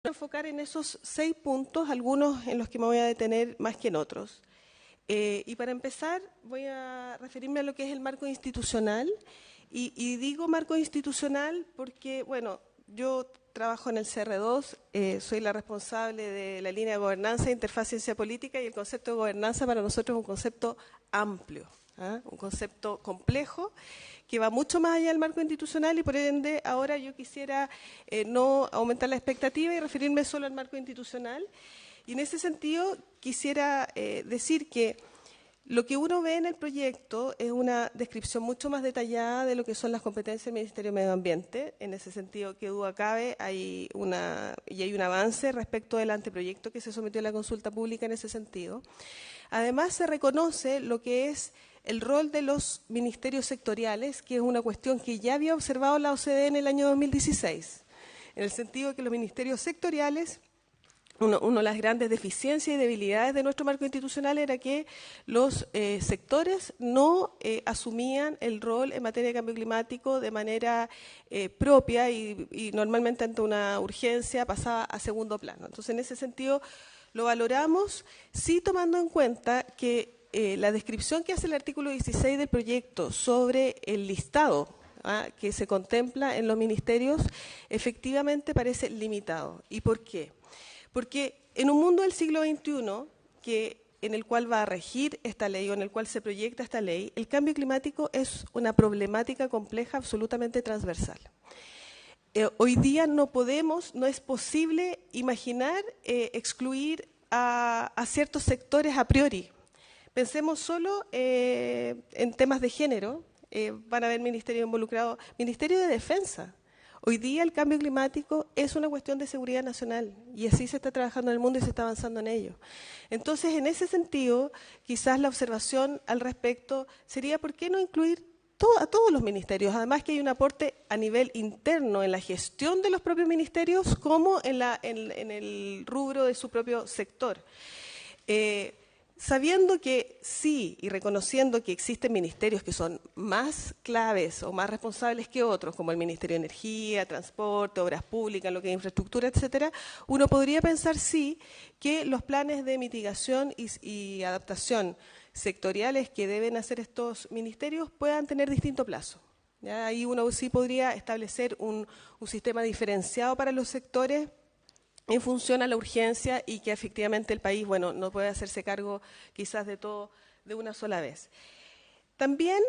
Enfocar en esos 6 puntos, algunos en los que me voy a detener más que en otros. Y para empezar, voy a referirme a lo que es el marco institucional Y digo marco institucional porque, bueno, yo trabajo en el CR2, soy la responsable de la línea de gobernanza, interfaz, ciencia política, y el concepto de gobernanza para nosotros es un concepto amplio, un concepto complejo que va mucho más allá del marco institucional, y por ende ahora yo quisiera no aumentar la expectativa y referirme solo al marco institucional. Y en ese sentido quisiera decir que lo que uno ve en el proyecto es una descripción mucho más detallada de lo que son las competencias del Ministerio de Medio Ambiente. En ese sentido, que duda cabe, hay un avance respecto del anteproyecto que se sometió a la consulta pública en ese sentido. Además, se reconoce lo que es el rol de los ministerios sectoriales, que es una cuestión que ya había observado la OCDE en el año 2016, en el sentido de que los ministerios sectoriales, una de las grandes deficiencias y debilidades de nuestro marco institucional era que los sectores no asumían el rol en materia de cambio climático de manera propia y normalmente ante una urgencia pasaba a segundo plano. Entonces, en ese sentido, lo valoramos, sí tomando en cuenta que la descripción que hace el artículo 16 del proyecto sobre el listado que se contempla en los ministerios efectivamente parece limitado. ¿Y por qué? Porque en un mundo del siglo XXI, en el cual va a regir esta ley o en el cual se proyecta esta ley, el cambio climático es una problemática compleja absolutamente transversal. Hoy día no es posible imaginar excluir a ciertos sectores a priori. Pensemos solo en temas de género, van a haber ministerios involucrados, Ministerio de Defensa. Hoy día el cambio climático es una cuestión de seguridad nacional y así se está trabajando en el mundo y se está avanzando en ello. Entonces, en ese sentido, quizás la observación al respecto sería ¿por qué no incluir a todos los ministerios? Además que hay un aporte a nivel interno en la gestión de los propios ministerios como en el rubro de su propio sector. Sabiendo que sí y reconociendo que existen ministerios que son más claves o más responsables que otros, como el Ministerio de Energía, Transporte, Obras Públicas, lo que es infraestructura, etcétera, uno podría pensar sí que los planes de mitigación y adaptación sectoriales que deben hacer estos ministerios puedan tener distinto plazo. ¿Ya? Ahí uno sí podría establecer un sistema diferenciado para los sectores en función a la urgencia y que efectivamente el país, bueno, no puede hacerse cargo quizás de todo de una sola vez. También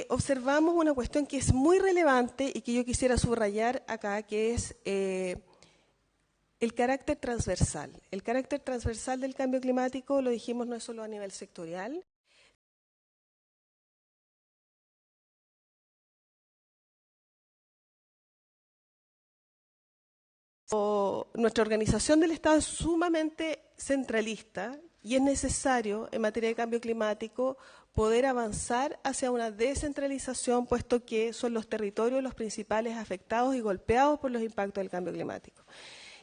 observamos una cuestión que es muy relevante y que yo quisiera subrayar acá, que es el carácter transversal. El carácter transversal del cambio climático, lo dijimos, no es solo a nivel sectorial. Nuestra organización del Estado es sumamente centralista y es necesario, en materia de cambio climático, poder avanzar hacia una descentralización, puesto que son los territorios los principales afectados y golpeados por los impactos del cambio climático.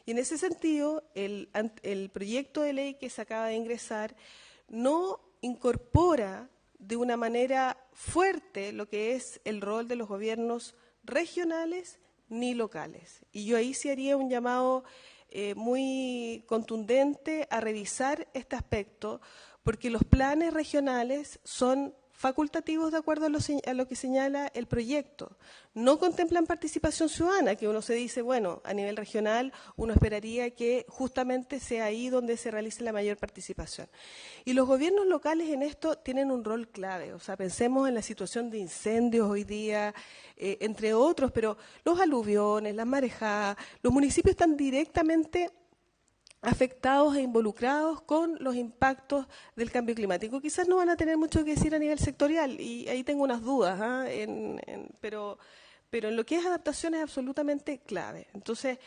Y en ese sentido, el proyecto de ley que se acaba de ingresar no incorpora de una manera fuerte lo que es el rol de los gobiernos regionales ni locales. Y yo ahí sí haría un llamado muy contundente a revisar este aspecto, porque los planes regionales son facultativos de acuerdo a lo que señala el proyecto. No contemplan participación ciudadana, que uno se dice, bueno, a nivel regional uno esperaría que justamente sea ahí donde se realice la mayor participación. Y los gobiernos locales en esto tienen un rol clave, o sea, pensemos en la situación de incendios hoy día, entre otros, pero los aluviones, las marejadas, los municipios están directamente afectados e involucrados con los impactos del cambio climático. Quizás no van a tener mucho que decir a nivel sectorial, y ahí tengo unas dudas, pero en lo que es adaptación es absolutamente clave. Entonces,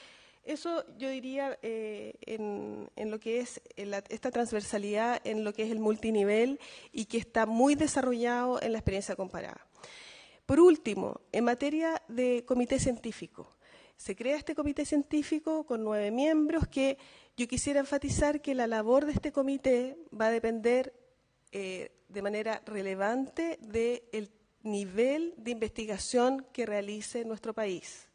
eso yo diría en lo que es esta transversalidad, en lo que es el multinivel y que está muy desarrollado en la experiencia comparada. Por último, en materia de comité científico, se crea este comité científico con 9 miembros que yo quisiera enfatizar que la labor de este comité va a depender de manera relevante del nivel de investigación que realice nuestro país.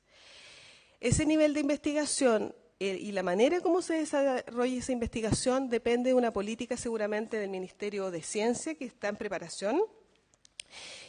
Ese nivel de investigación y la manera como se desarrolla esa investigación depende de una política seguramente del Ministerio de Ciencia que está en preparación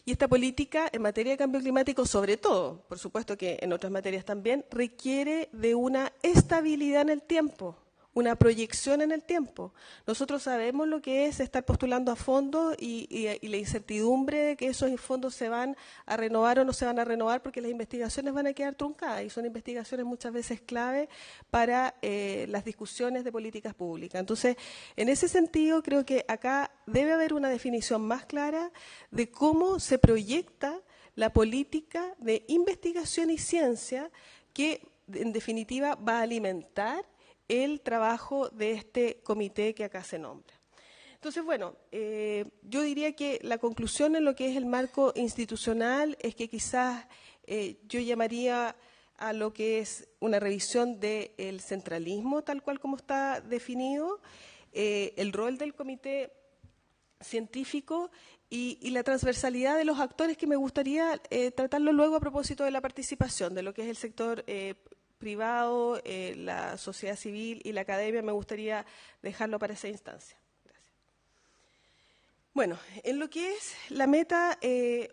Y esta política en materia de cambio climático, sobre todo, por supuesto que en otras materias también, requiere de una estabilidad en el tiempo, una proyección en el tiempo. Nosotros sabemos lo que es estar postulando a fondos y la incertidumbre de que esos fondos se van a renovar o no se van a renovar, porque las investigaciones van a quedar truncadas y son investigaciones muchas veces clave para las discusiones de políticas públicas. Entonces, en ese sentido, creo que acá debe haber una definición más clara de cómo se proyecta la política de investigación y ciencia que, en definitiva, va a alimentar el trabajo de este comité que acá se nombra. Entonces, bueno, yo diría que la conclusión en lo que es el marco institucional es que quizás yo llamaría a lo que es una revisión del centralismo, tal cual como está definido, el rol del comité científico y la transversalidad de los actores, que me gustaría tratarlo luego a propósito de la participación, de lo que es el sector privado, la sociedad civil y la academia. Me gustaría dejarlo para esa instancia. Gracias. Bueno, en lo que es la meta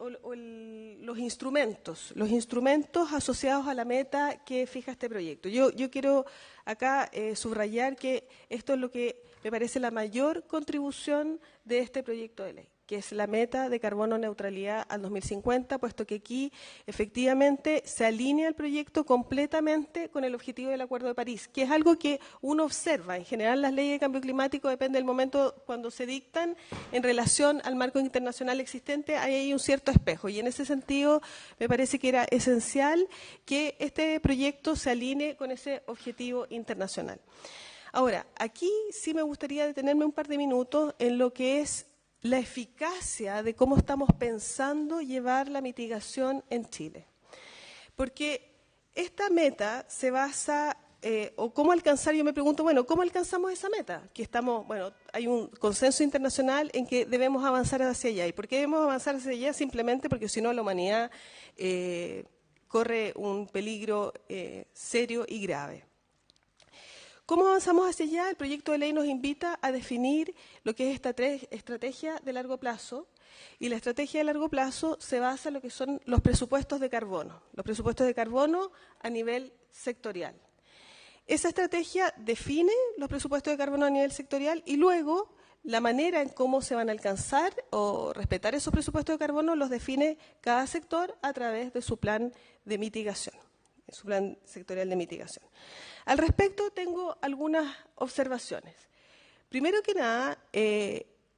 los instrumentos asociados a la meta que fija este proyecto. Yo quiero acá subrayar que esto es lo que me parece la mayor contribución de este proyecto de ley, que es la meta de carbono neutralidad al 2050, puesto que aquí efectivamente se alinea el proyecto completamente con el objetivo del Acuerdo de París, que es algo que uno observa. En general, las leyes de cambio climático, depende del momento cuando se dictan, en relación al marco internacional existente, hay un cierto espejo. Y en ese sentido, me parece que era esencial que este proyecto se alinee con ese objetivo internacional. Ahora, aquí sí me gustaría detenerme un par de minutos en lo que es la eficacia de cómo estamos pensando llevar la mitigación en Chile. Porque esta meta se basa, o cómo alcanzar, yo me pregunto, bueno, ¿cómo alcanzamos esa meta? Que estamos, bueno, hay un consenso internacional en que debemos avanzar hacia allá. ¿Y por qué debemos avanzar hacia allá? Simplemente porque si no la humanidad corre un peligro serio y grave. ¿Cómo avanzamos hacia allá? El proyecto de ley nos invita a definir lo que es esta estrategia de largo plazo, y la estrategia de largo plazo se basa en lo que son los presupuestos de carbono a nivel sectorial. Esa estrategia define los presupuestos de carbono a nivel sectorial y luego la manera en cómo se van a alcanzar o respetar esos presupuestos de carbono los define cada sector a través de su plan de mitigación, su plan sectorial de mitigación. Al respecto, tengo algunas observaciones. Primero que nada,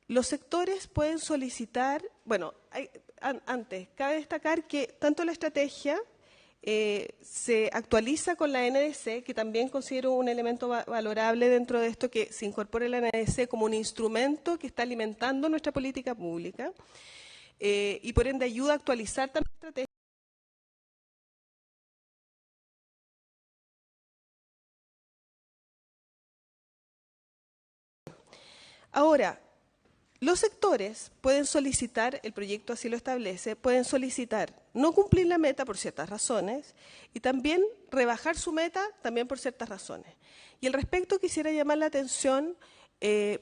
los sectores pueden solicitar, bueno, antes, cabe destacar que tanto la estrategia se actualiza con la NDC, que también considero un elemento valorable dentro de esto, que se incorpore la NDC como un instrumento que está alimentando nuestra política pública y por ende ayuda a actualizar también la estrategia. Ahora, los sectores pueden solicitar, el proyecto así lo establece, pueden solicitar no cumplir la meta por ciertas razones y también rebajar su meta también por ciertas razones. Y al respecto quisiera llamar la atención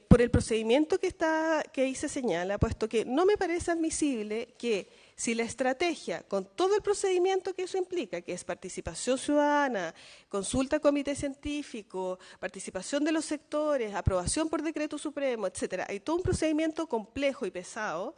por el procedimiento que ahí se señala, puesto que no me parece admisible que si la estrategia, con todo el procedimiento que eso implica, que es participación ciudadana, consulta a comité científico, participación de los sectores, aprobación por decreto supremo, etcétera, hay todo un procedimiento complejo y pesado,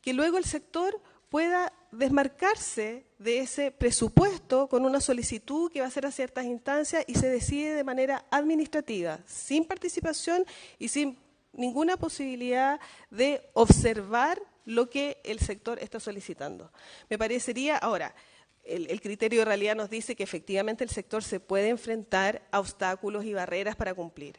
que luego el sector pueda desmarcarse de ese presupuesto con una solicitud que va a hacer a ciertas instancias y se decide de manera administrativa, sin participación y sin ninguna posibilidad de observar lo que el sector está solicitando. Me parecería, ahora, el criterio de realidad nos dice que efectivamente el sector se puede enfrentar a obstáculos y barreras para cumplir.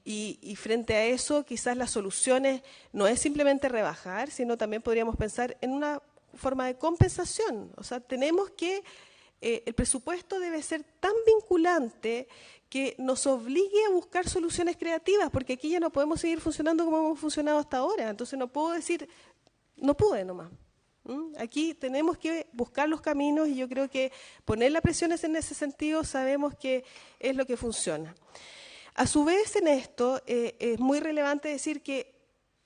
Y frente a eso, quizás las soluciones no es simplemente rebajar, sino también podríamos pensar en una forma de compensación. O sea, tenemos que, el presupuesto debe ser tan vinculante que nos obligue a buscar soluciones creativas, porque aquí ya no podemos seguir funcionando como hemos funcionado hasta ahora. Entonces no puedo decir, no pude nomás. Aquí tenemos que buscar los caminos y yo creo que poner la presión en ese sentido sabemos que es lo que funciona. A su vez en esto es muy relevante decir que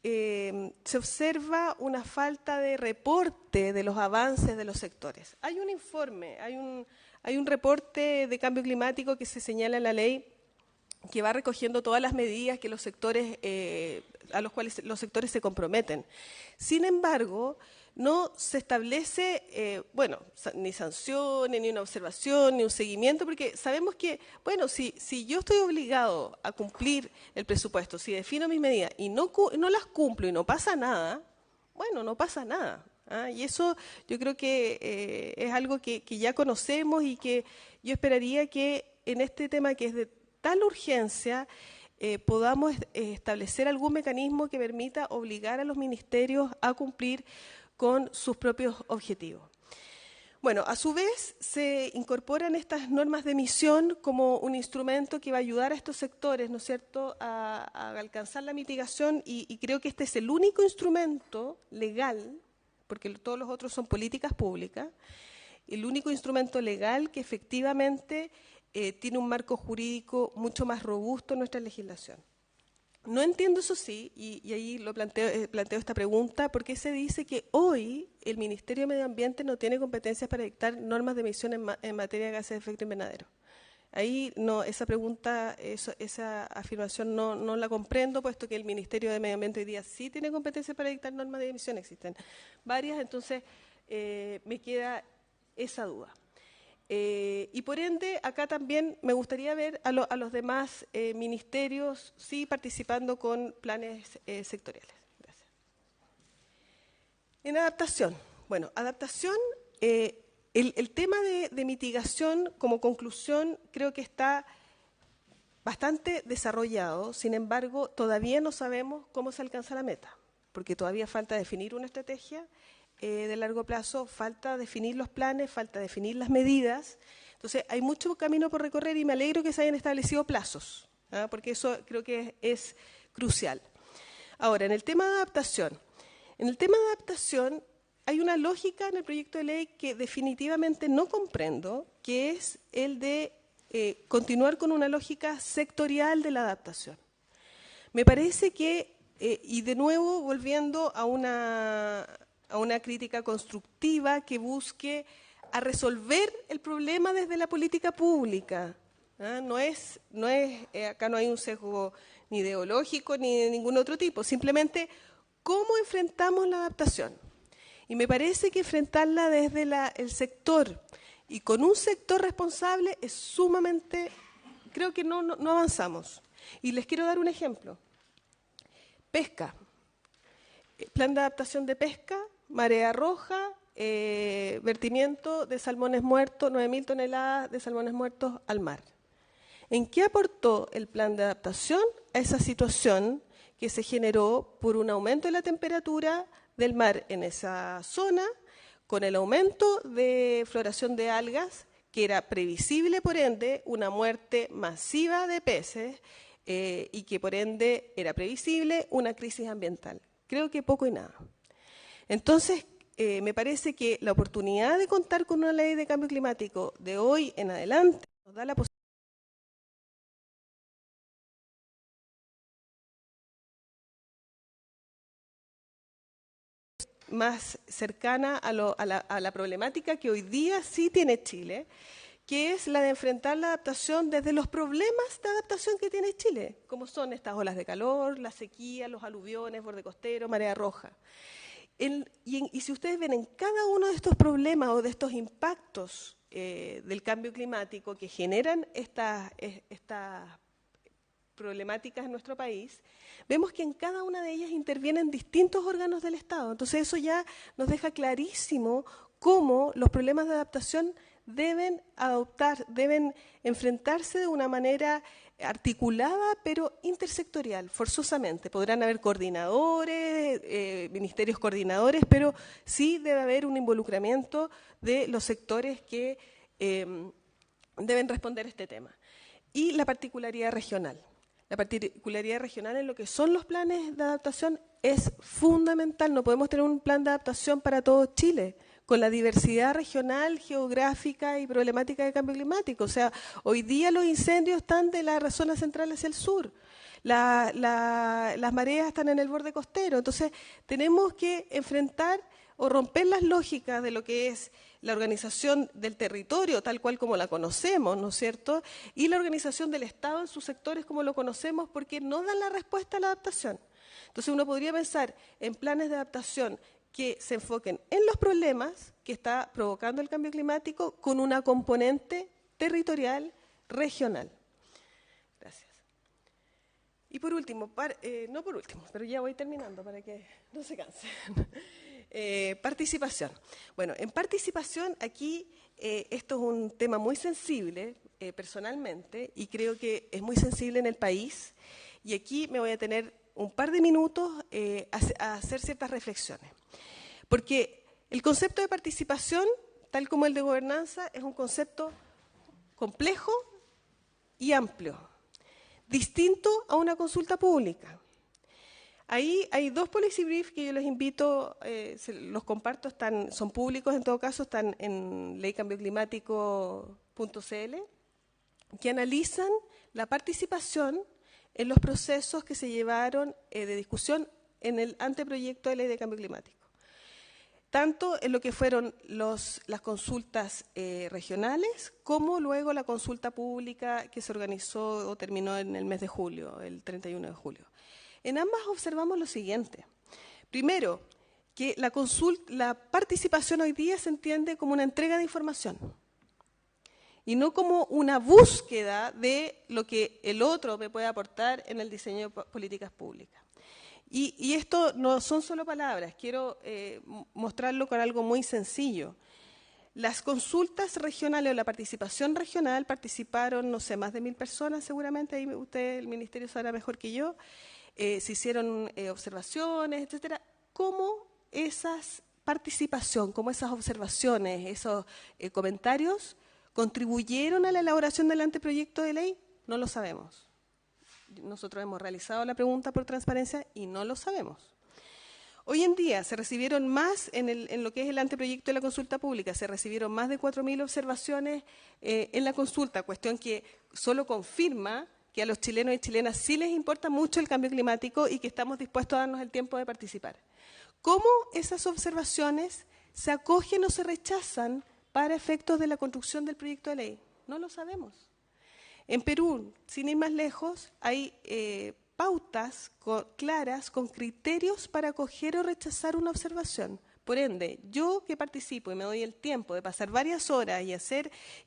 se observa una falta de reporte de los avances de los sectores. Hay un informe, hay un reporte de cambio climático que se señala en la ley, que va recogiendo todas las medidas que los sectores, a los cuales los sectores se comprometen. Sin embargo, no se establece, ni sanciones, ni una observación, ni un seguimiento, porque sabemos que, si yo estoy obligado a cumplir el presupuesto, si defino mis medidas y no las cumplo y no pasa nada, no pasa nada. Y eso yo creo que es algo que ya conocemos y que yo esperaría que en este tema que es de tal urgencia podamos establecer algún mecanismo que permita obligar a los ministerios a cumplir con sus propios objetivos. Bueno, a su vez se incorporan estas normas de emisión como un instrumento que va a ayudar a estos sectores, ¿no es cierto?, a alcanzar la mitigación y creo que este es el único instrumento legal, porque todos los otros son políticas públicas, el único instrumento legal que efectivamente tiene un marco jurídico mucho más robusto en nuestra legislación. No entiendo, eso sí, y ahí lo planteo esta pregunta, ¿por qué se dice que hoy el Ministerio de Medio Ambiente no tiene competencias para dictar normas de emisión en materia de gases de efecto invernadero? Ahí no, esa pregunta, esa afirmación no la comprendo, puesto que el Ministerio de Medio Ambiente hoy día sí tiene competencias para dictar normas de emisión, existen varias, entonces me queda esa duda. Y por ende, acá también me gustaría ver a los demás ministerios sí participando con planes sectoriales. Gracias. En adaptación. Bueno, adaptación, el tema de mitigación como conclusión creo que está bastante desarrollado, sin embargo, todavía no sabemos cómo se alcanza la meta, porque todavía falta definir una estrategia de largo plazo, falta definir los planes, falta definir las medidas. Entonces, hay mucho camino por recorrer y me alegro que se hayan establecido plazos, porque eso creo que es crucial. Ahora, en el tema de adaptación. En el tema de adaptación hay una lógica en el proyecto de ley que definitivamente no comprendo, que es el de continuar con una lógica sectorial de la adaptación. Me parece que, y de nuevo volviendo a una crítica constructiva que busque a resolver el problema desde la política pública. Acá no hay un sesgo ni ideológico ni de ningún otro tipo, simplemente cómo enfrentamos la adaptación. Y me parece que enfrentarla desde el sector y con un sector responsable es sumamente, creo que no avanzamos. Y les quiero dar un ejemplo. Pesca. Plan de adaptación de pesca, marea roja, vertimiento de salmones muertos, 9.000 toneladas de salmones muertos al mar. ¿En qué aportó el plan de adaptación a esa situación que se generó por un aumento de la temperatura del mar en esa zona, con el aumento de floración de algas, que era previsible, por ende, una muerte masiva de peces y que, por ende, era previsible una crisis ambiental? Creo que poco y nada. Entonces, me parece que la oportunidad de contar con una ley de cambio climático de hoy en adelante nos da la posibilidad más cercana a la problemática que hoy día sí tiene Chile, que es la de enfrentar la adaptación desde los problemas de adaptación que tiene Chile, como son estas olas de calor, la sequía, los aluviones, borde costero, marea roja. Y si ustedes ven en cada uno de estos problemas o de estos impactos del cambio climático que generan estas problemáticas en nuestro país, vemos que en cada una de ellas intervienen distintos órganos del Estado. Entonces eso ya nos deja clarísimo cómo los problemas de adaptación deben enfrentarse de una manera articulada, pero intersectorial, forzosamente. Podrán haber coordinadores, ministerios coordinadores, pero sí debe haber un involucramiento de los sectores que deben responder a este tema. Y la particularidad regional. La particularidad regional en lo que son los planes de adaptación es fundamental. No podemos tener un plan de adaptación para todo Chile, con la diversidad regional, geográfica y problemática de cambio climático. O sea, hoy día los incendios están de la zona central hacia el sur. las mareas están en el borde costero. Entonces, tenemos que enfrentar o romper las lógicas de lo que es la organización del territorio, tal cual como la conocemos, ¿no es cierto?, y la organización del Estado en sus sectores como lo conocemos, porque no dan la respuesta a la adaptación. Entonces, uno podría pensar en planes de adaptación que se enfoquen en los problemas que está provocando el cambio climático con una componente territorial, regional. Gracias. Y por último, no por último, pero ya voy terminando para que no se cansen. Participación. Bueno, en participación aquí esto es un tema muy sensible personalmente y creo que es muy sensible en el país y aquí me voy a tener un par de minutos a hacer ciertas reflexiones. Porque el concepto de participación, tal como el de gobernanza, es un concepto complejo y amplio, distinto a una consulta pública. Ahí hay dos policy briefs que yo les invito, los comparto, son públicos en todo caso, están en leycambioclimático.cl, que analizan la participación en los procesos que se llevaron de discusión en el anteproyecto de ley de cambio climático. Tanto en lo que fueron las consultas regionales, como luego la consulta pública que se organizó o terminó en el mes de julio, el 31 de julio. En ambas observamos lo siguiente. Primero, que la participación hoy día se entiende como una entrega de información y no como una búsqueda de lo que el otro me puede aportar en el diseño de políticas públicas. Y esto no son solo palabras, quiero mostrarlo con algo muy sencillo. Las consultas regionales o la participación regional participaron, no sé, más de 1000 personas seguramente, ahí usted, el Ministerio, sabrá mejor que yo, se hicieron observaciones, etcétera. ¿Cómo esas participación, cómo esas observaciones, esos comentarios contribuyeron a la elaboración del anteproyecto de ley? No lo sabemos. Nosotros hemos realizado la pregunta por transparencia y no lo sabemos. Hoy en día se recibieron más, en lo que es el anteproyecto de la consulta pública, se recibieron más de 4000 observaciones en la consulta, cuestión que solo confirma que a los chilenos y chilenas sí les importa mucho el cambio climático y que estamos dispuestos a darnos el tiempo de participar. ¿Cómo esas observaciones se acogen o se rechazan para efectos de la construcción del proyecto de ley? No lo sabemos. En Perú, sin ir más lejos, hay pautas claras con criterios para acoger o rechazar una observación. Por ende, yo que participo y me doy el tiempo de pasar varias horas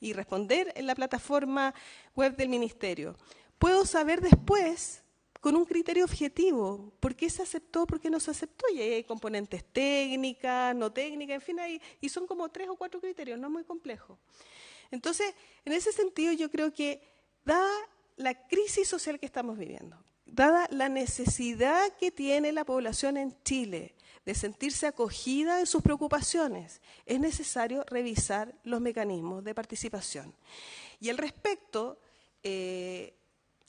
y responder en la plataforma web del Ministerio, puedo saber después, con un criterio objetivo, por qué se aceptó, por qué no se aceptó. Y ahí hay componentes técnicas, no técnicas, en fin, y son como 3 o 4 criterios, no es muy complejo. Entonces, en ese sentido, yo creo que dada la crisis social que estamos viviendo, dada la necesidad que tiene la población en Chile de sentirse acogida en sus preocupaciones, es necesario revisar los mecanismos de participación. Y al respecto,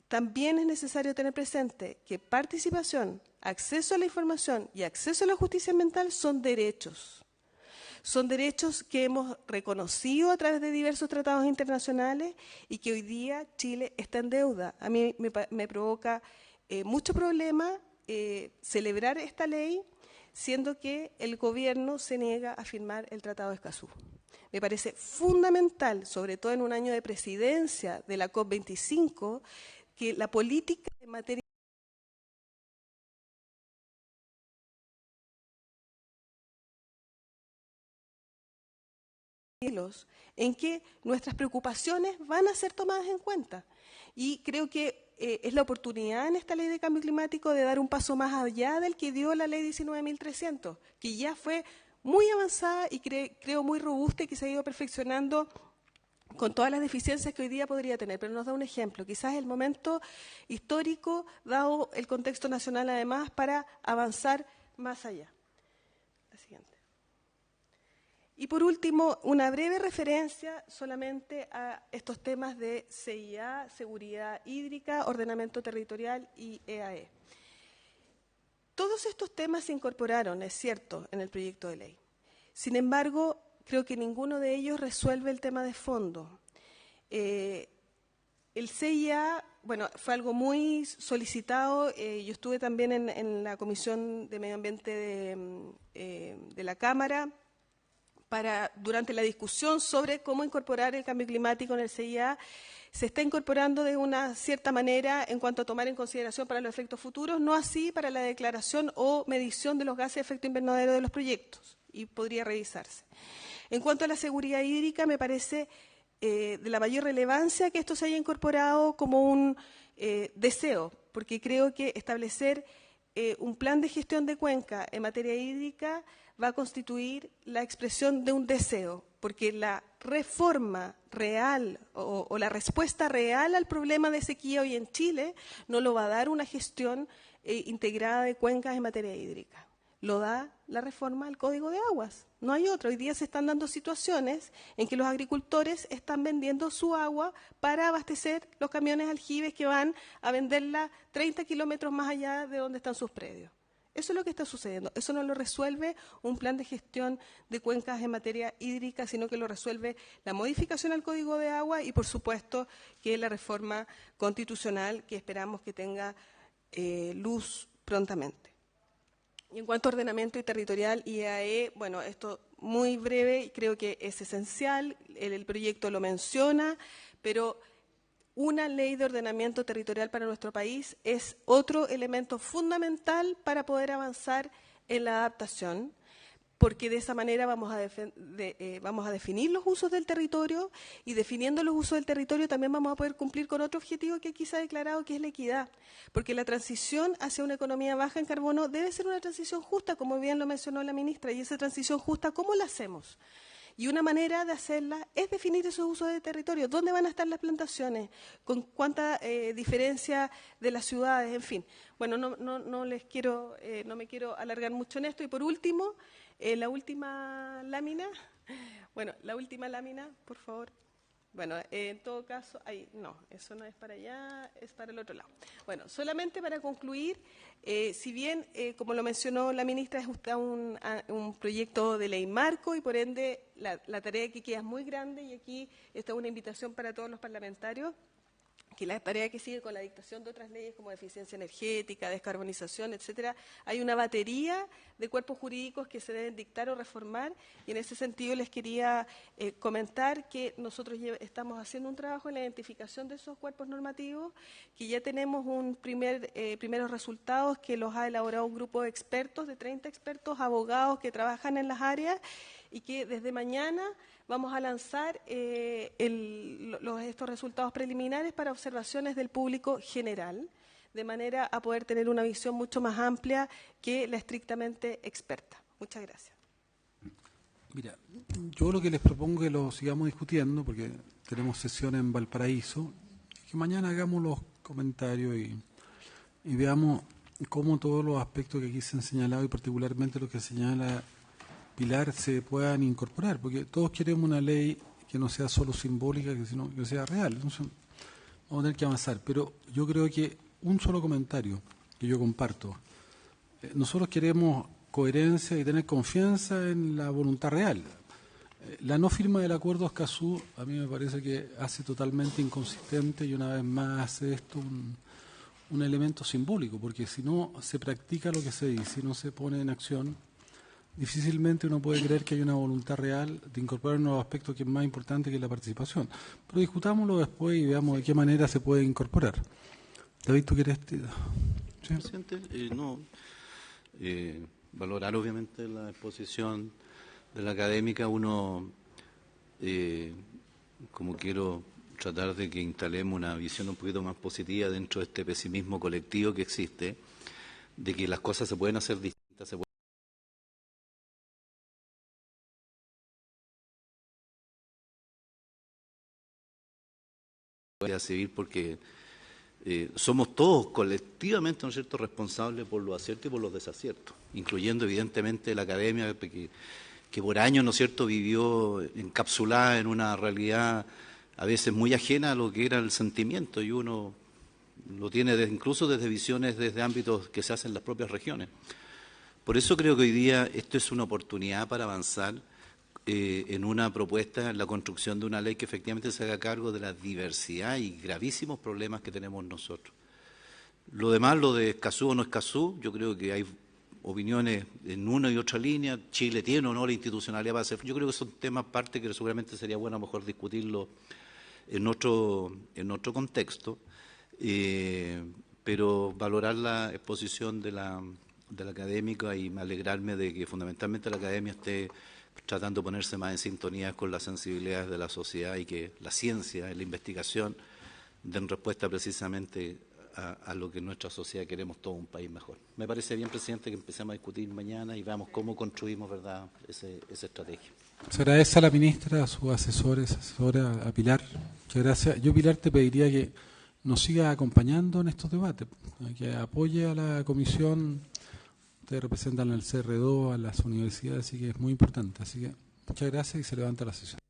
también es necesario tener presente que participación, acceso a la información y acceso a la justicia ambiental son derechos. Son derechos que hemos reconocido a través de diversos tratados internacionales y que hoy día Chile está en deuda. A mí me provoca mucho problema celebrar esta ley, siendo que el gobierno se niega a firmar el Tratado de Escazú. Me parece fundamental, sobre todo en un año de presidencia de la COP25, que la política en materia en que nuestras preocupaciones van a ser tomadas en cuenta. Y creo que es la oportunidad en esta ley de cambio climático de dar un paso más allá del que dio la ley 19.300, que ya fue muy avanzada y creo muy robusta y que se ha ido perfeccionando con todas las deficiencias que hoy día podría tener, pero nos da un ejemplo, quizás el momento histórico, dado el contexto nacional además, para avanzar más allá. La siguiente. Y por último, una breve referencia solamente a estos temas de CIA, seguridad hídrica, ordenamiento territorial y EAE. Todos estos temas se incorporaron, es cierto, en el proyecto de ley. Sin embargo, creo que ninguno de ellos resuelve el tema de fondo. El CIA bueno, fue algo muy solicitado. Yo estuve también en la Comisión de Medio Ambiente de la Cámara durante la discusión sobre cómo incorporar el cambio climático en el CIA. Se está incorporando de una cierta manera en cuanto a tomar en consideración para los efectos futuros, no así para la declaración o medición de los gases de efecto invernadero de los proyectos, y podría revisarse. En cuanto a la seguridad hídrica, me parece de la mayor relevancia que esto se haya incorporado como un deseo, porque creo que establecer un plan de gestión de cuenca en materia hídrica va a constituir la expresión de un deseo, porque la reforma real o la respuesta real al problema de sequía hoy en Chile no lo va a dar una gestión integrada de cuencas en materia hídrica. Lo da la reforma al Código de Aguas. No hay otra. Hoy día se están dando situaciones en que los agricultores están vendiendo su agua para abastecer los camiones aljibes que van a venderla 30 kilómetros más allá de donde están sus predios. Eso es lo que está sucediendo. Eso no lo resuelve un plan de gestión de cuencas en materia hídrica, sino que lo resuelve la modificación al Código de Agua y, por supuesto, que la reforma constitucional que esperamos que tenga luz prontamente. Y en cuanto a ordenamiento y territorial, IAE, bueno, esto muy breve, creo que es esencial, el proyecto lo menciona, pero una ley de ordenamiento territorial para nuestro país es otro elemento fundamental para poder avanzar en la adaptación, porque de esa manera vamos a definir los usos del territorio, y definiendo los usos del territorio también vamos a poder cumplir con otro objetivo que aquí se ha declarado, que es la equidad, porque la transición hacia una economía baja en carbono debe ser una transición justa, como bien lo mencionó la ministra, y esa transición justa, ¿cómo la hacemos? Y una manera de hacerla es definir esos usos de territorio. ¿Dónde van a estar las plantaciones? ¿Con cuánta diferencia de las ciudades? En fin. Bueno, no me quiero alargar mucho en esto. Y por último, la última lámina. Bueno, la última lámina, por favor. Bueno, en todo caso, ahí no, eso no es para allá, es para el otro lado. Bueno, solamente para concluir, si bien, como lo mencionó la ministra, es un proyecto de ley marco y por ende la tarea que queda es muy grande, y aquí está una invitación para todos los parlamentarios, que la tarea que sigue con la dictación de otras leyes como eficiencia energética, descarbonización, etcétera, hay una batería de cuerpos jurídicos que se deben dictar o reformar, y en ese sentido les quería comentar que nosotros estamos haciendo un trabajo en la identificación de esos cuerpos normativos, que ya tenemos primeros resultados que los ha elaborado un grupo de expertos, de 30 expertos, abogados que trabajan en las áreas, y que desde mañana vamos a lanzar estos resultados preliminares para observaciones del público general, de manera a poder tener una visión mucho más amplia que la estrictamente experta. Muchas gracias. Mira, yo lo que les propongo es que lo sigamos discutiendo, porque tenemos sesión en Valparaíso, que mañana hagamos los comentarios y veamos cómo todos los aspectos que aquí se han señalado, y particularmente lo que señala Pilar, se puedan incorporar, porque todos queremos una ley que no sea solo simbólica, sino que sea real. Entonces, vamos a tener que avanzar. Pero yo creo que un solo comentario que yo comparto. Nosotros queremos coherencia y tener confianza en la voluntad real. La no firma del acuerdo Escazú a mí me parece que hace totalmente inconsistente, y una vez más hace esto un elemento simbólico, porque si no se practica lo que se dice, si no se pone en acción, difícilmente uno puede creer que hay una voluntad real de incorporar un nuevo aspecto que es más importante que la participación. Pero discutámoslo después y veamos de qué manera se puede incorporar. David, ¿tú quieres? ¿Sí? Presidente, valorar obviamente la exposición de la académica. Uno, como quiero tratar de que instalemos una visión un poquito más positiva dentro de este pesimismo colectivo que existe, de que las cosas se pueden hacer distintas, se puede civil, porque somos todos colectivamente, ¿no es cierto?, responsables por los aciertos y por los desaciertos, incluyendo evidentemente la academia que por años, ¿no es cierto?, vivió encapsulada en una realidad a veces muy ajena a lo que era el sentimiento, y uno lo tiene incluso desde visiones, desde ámbitos que se hacen en las propias regiones. Por eso creo que hoy día esto es una oportunidad para avanzar en una propuesta, en la construcción de una ley que efectivamente se haga cargo de la diversidad y gravísimos problemas que tenemos nosotros. Lo demás, lo de Escazú o no Escazú, yo creo que hay opiniones en una y otra línea. Chile tiene o no la institucionalidad para hacer. Yo creo que son temas aparte que seguramente sería bueno a lo mejor discutirlo en otro contexto, pero valorar la exposición de la académica y alegrarme de que fundamentalmente la academia esté tratando de ponerse más en sintonía con las sensibilidades de la sociedad y que la ciencia y la investigación den respuesta precisamente a lo que en nuestra sociedad queremos, todo un país mejor. Me parece bien, presidente, que empecemos a discutir mañana y veamos cómo construimos, ¿verdad?, esa estrategia. Se agradece a la ministra, a sus asesora, a Pilar. Muchas gracias. Yo, Pilar, te pediría que nos siga acompañando en estos debates, que apoye a la comisión. Ustedes representan al CR2, a las universidades, así que es muy importante. Así que muchas gracias y se levanta la sesión.